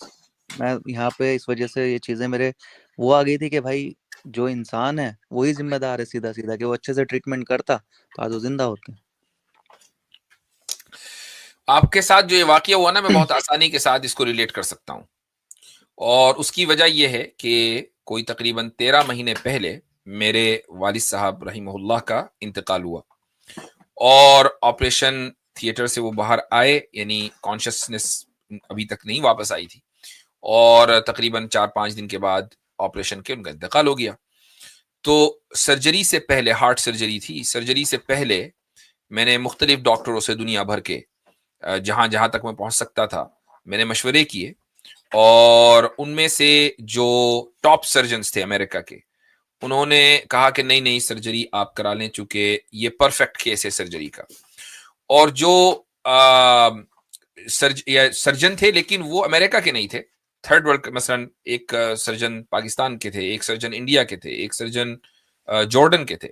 मैं यहाँ पे इस वजह से ये चीजें मेरे वो आ गई थी कि भाई जो इंसान है वही जिम्मेदार है सीधा सीधा, कि वो अच्छे से ट्रीटमेंट करता तो आज वो जिंदा होते। आपके साथ जो ये वाकया हुआ ना, मैं बहुत आसानी के साथ इसको रिलेट कर सकता हूं, और उसकी वजह यह है कि कोई तकरीबन 13 महीने पहले मेरे वालिद साहब रहीमहुल्लाह का इंतकाल हुआ, और ऑपरेशन थिएटर से वो बाहर आए, यानी कॉन्शियसनेस अभी तक नहीं वापस आई थी, और तकरीबन 4-5 दिन के बाद ऑपरेशन के उनका इंतकाल हो गया। तो सर्जरी से पहले, हार्ट सर्जरी थी, सर्जरी से पहले मैंने मुख्तलिफ डॉक्टरों से दुनिया भर के जहां जहां तक मैं पहुंच सकता था मैंने मशवरे किए, और उनमें से जो टॉप सर्जन्स थे अमेरिका के, उन्होंने कहा कि नहीं नहीं सर्जरी आप करा लें, चूंकि ये परफेक्ट केस है सर्जरी का। और जो सर्जन थे, लेकिन वो अमेरिका के नहीं थे, थर्ड वर्ल्ड, मसलन एक सर्जन पाकिस्तान के थे, एक सर्जन इंडिया के थे, एक सर्जन जॉर्डन के थे।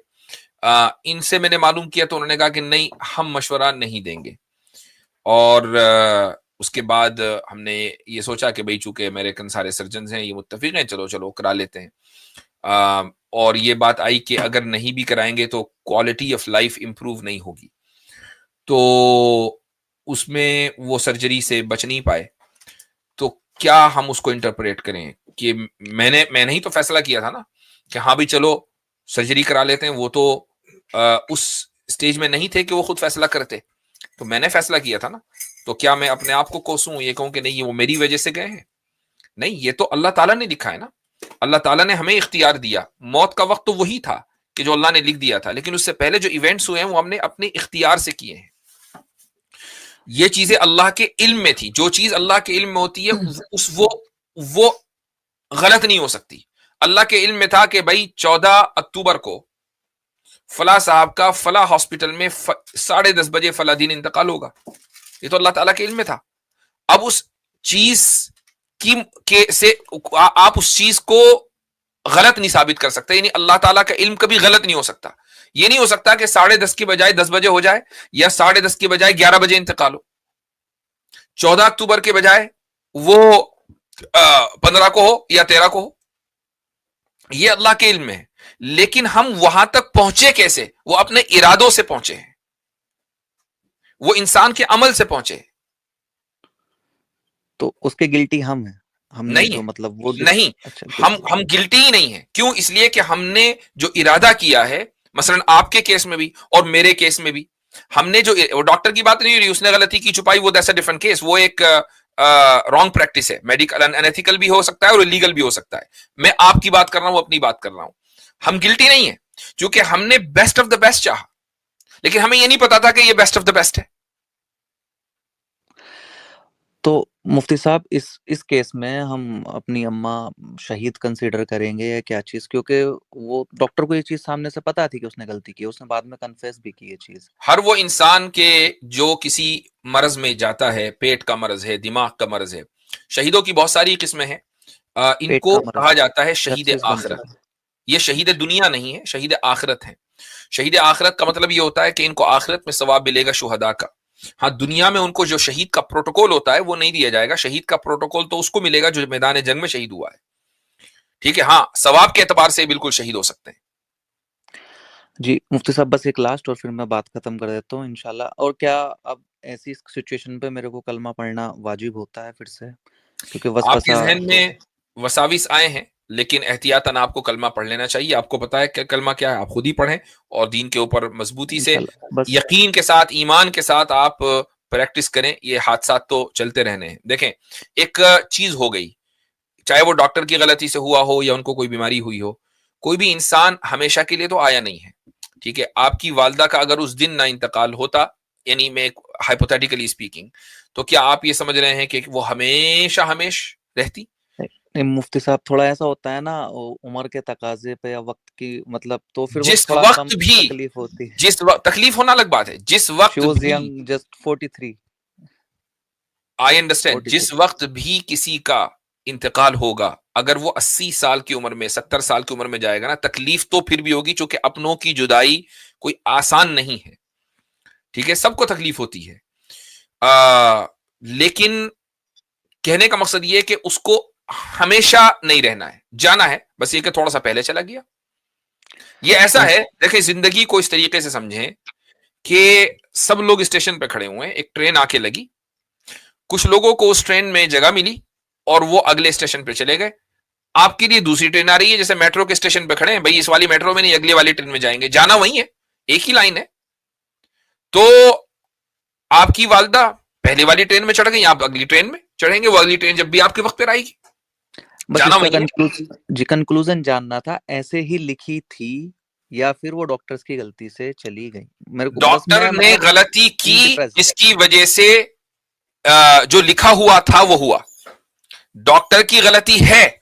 इनसे मैंने मालूम किया तो उन्होंने कहा कि नहीं हम मशवरा नहीं देंगे। और उसके बाद हमने ये सोचा कि भाई चूंकि अमेरिकन सारे सर्जन हैं, ये मुत्तफिक हैं, चलो चलो करा लेते हैं। और ये बात आई कि अगर नहीं भी कराएंगे तो क्वालिटी ऑफ लाइफ इंप्रूव नहीं होगी, तो उसमें वो सर्जरी से बच नहीं पाए। तो क्या हम उसको इंटरप्रेट करें कि मैंने ही तो फैसला किया था ना कि हाँ भाई चलो सर्जरी करा लेते हैं। वो तो उस स्टेज में नहीं थे कि वो खुद फैसला करते, तो मैंने फैसला किया था ना। तो क्या मैं अपने आप को कोसूं, ये कहूं कि नहीं ये वो मेरी वजह से गए हैं? नहीं, ये तो अल्लाह ताला ने लिखा है ना। अल्लाह ताला ने हमें इख्तियार दिया। मौत का वक्त तो वही था कि जो अल्लाह ने लिख दिया था, लेकिन उससे पहले जो इवेंट्स हुए हैं वो हमने अपने इख्तियार से किए हैं। ये चीजें अल्लाह के इल्म में थी। जो चीज अल्लाह के इल्म में होती है वो गलत नहीं हो सकती। अल्लाह के इल्म में था कि भाई 14 अक्टूबर को फला साहब का फला हॉस्पिटल में 10:30 बजे फला दिन इंतकाल होगा। ये तो अल्लाह ताला के इल्म में था। अब उस चीज आप उस चीज को गलत नहीं साबित कर सकते, यानी अल्लाह ताला का इल्म कभी गलत नहीं हो सकता। ये नहीं हो सकता कि 10:30 की बजाय 10 बजे हो जाए, या 10:30 की बजाय 11 बजे इंतकाल हो। 14 अक्टूबर के बजाय वो 15 को हो या 13 को हो, ये अल्लाह के इल्म में है। लेकिन हम वहां तक पहुंचे कैसे? वो अपने इरादों से पहुंचे हैं, वो इंसान के अमल से पहुंचे। तो उसके गिल्टी हम हैं, हमने नहीं जो है, मतलब वो नहीं, अच्छा, हम गिल्टी ही नहीं है। क्यों? इसलिए कि हमने जो इरादा किया है, मसलन आपके केस में भी और मेरे केस में भी, हमने जो, वो डॉक्टर की बात नहीं हो रही, उसने गलती की छुपाई, वो दैट्स अ डिफरेंट केस, वो एक रॉन्ग प्रैक्टिस है, मेडिकल अनएथिकल भी हो सकता है और इलीगल भी हो सकता है। मैं आपकी बात कर रहा हूं, अपनी बात कर रहा हूं। हम गिल्टी नहीं है, क्योंकि हमने बेस्ट ऑफ द बेस्ट चाहा, लेकिन हमें यह नहीं पता था कि ये बेस्ट ऑफ द बेस्ट है। तो मुफ्ती साहब, इस केस में हम अपनी अम्मा शहीद कंसीडर करेंगे या क्या चीज? क्योंकि वो डॉक्टर को ये चीज सामने से पता थी कि उसने गलती की, उसने बाद में कन्फेस भी की ये चीज। हर वो इंसान के जो किसी मर्ज में जाता है, पेट का मर्ज है, दिमाग का मर्ज है, शहीदों की बहुत सारी किस्में हैं। पेट इनको का मर्ज कहा जाता है क्या शहीद चीज बनता आखिरत। है? ये शहीद दुनिया नहीं है, शहीद आखिरत है। शहीद आखिरत का मतलब ये होता है कि इनको आखिरत में सवाब मिलेगा शुहदा का। हाँ, दुनिया में उनको जो शहीद का प्रोटोकॉल होता है वो नहीं दिया जाएगा। शहीद का प्रोटोकॉल तो उसको मिलेगा जो मैदान जंग में शहीद हुआ है। ठीक है, हाँ, सवाब के एतबार से बिल्कुल शहीद हो सकते हैं। जी मुफ्ती साहब, बस एक लास्ट और फिर मैं बात खत्म कर देता हूँ इंशाल्लाह। और क्या अब ऐसी सिचुएशन पे मेरे को कलमा पढ़ना वाजिब होता है फिर से? क्योंकि आपके वसवसा जहन तो में वसाविस आए हैं, लेकिन एहतियातन आपको कलमा पढ़ लेना चाहिए। आपको पता है कि कलमा क्या है, आप खुद ही पढ़ें और दीन के ऊपर मजबूती से, इंशाल्लाह बस यकीन के साथ, ईमान के साथ आप प्रैक्टिस करें। ये हादसात तो चलते रहने हैं। देखें, एक चीज हो गई, चाहे वो डॉक्टर की गलती से हुआ हो या उनको कोई बीमारी हुई हो, कोई भी इंसान हमेशा के लिए तो आया नहीं है। ठीक है, आपकी वालदा का अगर उस दिन ना इंतकाल होता, यानी मैं हाइपोथेटिकली स्पीकिंग, तो क्या आप ये समझ रहे हैं कि वो हमेशा रहती? नहीं मुफ्ती साहब, थोड़ा ऐसा होता है ना, उम्र के तकाजे पे या वक्त की, मतलब तो फिर वो जिस थोड़ा कम वक्त भी तकलीफ होती है। जिस वक्त तकलीफ होना अलग बात है, जिस शी वक्त वाज भी, यंग, जस्ट 43 आई अंडरस्टैंड, 42। जिस वक्त भी किसी का इंतकाल होगा, अगर वो 80 साल की उम्र में, 70 साल की उम्र में जाएगा ना, तकलीफ तो फिर भी होगी, क्योंकि अपनों की जुदाई कोई आसान नहीं है। ठीक है, सबको तकलीफ होती है। लेकिन कहने का मकसद ये है कि उसको हमेशा नहीं रहना है, जाना है, बस ये कि थोड़ा सा पहले चला गया। ये ऐसा है, देखिए, जिंदगी को इस तरीके से समझें कि सब लोग स्टेशन पे खड़े हुए हैं, एक ट्रेन आके लगी, कुछ लोगों को उस ट्रेन में जगह मिली और वो अगले स्टेशन पे चले गए। आपके लिए दूसरी ट्रेन आ रही है, जैसे मेट्रो के स्टेशन पे खड़े हैं, भाई इस वाली मेट्रो में नहीं, अगली वाली ट्रेन में जाएंगे, जाना वही है, एक ही लाइन है। तो आपकी वालदा पहले वाली ट्रेन में चढ़ गई, आप अगली ट्रेन में चढ़ेंगे, वो अगली ट्रेन जब भी आपके वक्त पर आएगी, बस जाना इसका वही है। कंक्लूजन जानना था, ऐसे ही लिखी थी या फिर वो डॉक्टर्स की गलती से चली गई? मेरे को बस डॉक्टर मैं ने मतलब गलती की, इंप्रेस्ड। जिसकी वजह से जो लिखा हुआ था वो हुआ। डॉक्टर की गलती है,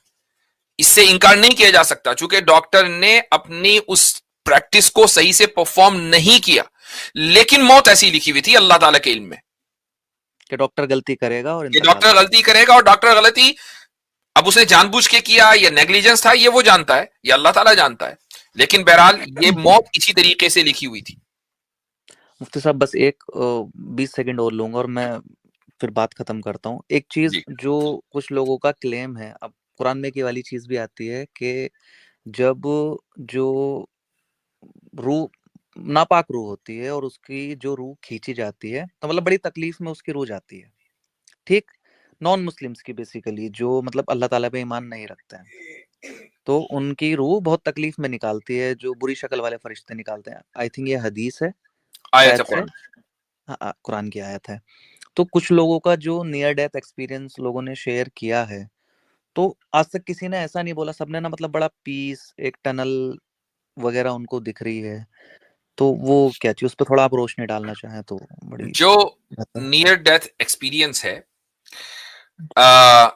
इससे इनकार नहीं किया जा सकता, चूंकि डॉक्टर ने अपनी उस प्रैक्टिस को सही से परफॉर्म नहीं किया। लेकिन मौत ऐसी लिखी हुई थी अल्लाह ताला के इल्म में कि डॉक्टर गलती करेगा और कि इंतकाल डॉक्टर होगा। गलती करेगा, और डॉक्टर गलती अब उसने जानबूझ के किया या नेग्लिजेंस था, ये वो जानता है, ये अल्लाह ताला जानता है। लेकिन बहरहाल ये मौत इसी तरीके से लिखी हुई थी। मुफ्ती साहब, बस एक 20 सेकंड और लूंगा और मैं फिर बात खत्म करता हूँ। एक चीज जी, जो कुछ लोगों का क्लेम है, अब कुरान में की वाली चीज भी आती है कि जब जो रूह नापाक रूह होती है और उसकी जो रूह खींची जाती है, तो मतलब बड़ी तकलीफ में उसकी रूह जाती है। ठीक, नॉन मुस्लिम्स की बेसिकली, जो मतलब अल्लाह ताला पे ईमान नहीं रखते हैं, तो उनकी रूह बहुत तकलीफ में निकालती है, जो बुरी शक्ल वाले फरिश्ते निकालते हैं। आई थिंक ये हदीस है आयत शायद है से, कुरान। हाँ कुरान की आयत है। तो कुछ लोगों का जो नियर डेथ एक्सपीरियंस लोगों ने शेयर किया है, तो आज तक किसी ने ऐसा नहीं बोला, सबने ना मतलब बड़ा पीस, एक टनल वगैरह उनको दिख रही है। तो वो क्या चीज, उस पर थोड़ा आप रोशनी डालना चाहें तो बड़ी जो बेहतर। नियर डेथ एक्सपीरियंस है, आ,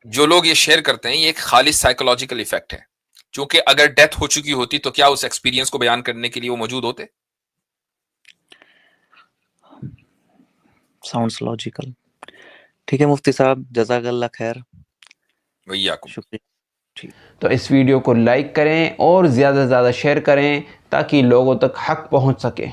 जो लोग ये शेयर करते हैं, ये एक खालिस साइकोलॉजिकल इफेक्ट है। क्योंकि अगर डेथ हो चुकी होती तो क्या उस एक्सपीरियंस को बयान करने के लिए वो मौजूद होते? Sounds logical. ठीक है मुफ्ती साहब, जज़ाकल्लाह खैर, भैया शुक्रिया। ठीक। तो इस वीडियो को लाइक करें और ज़्यादा से ज़्यादा शेयर करें ताकि लोगों तक हक पहुंच सके।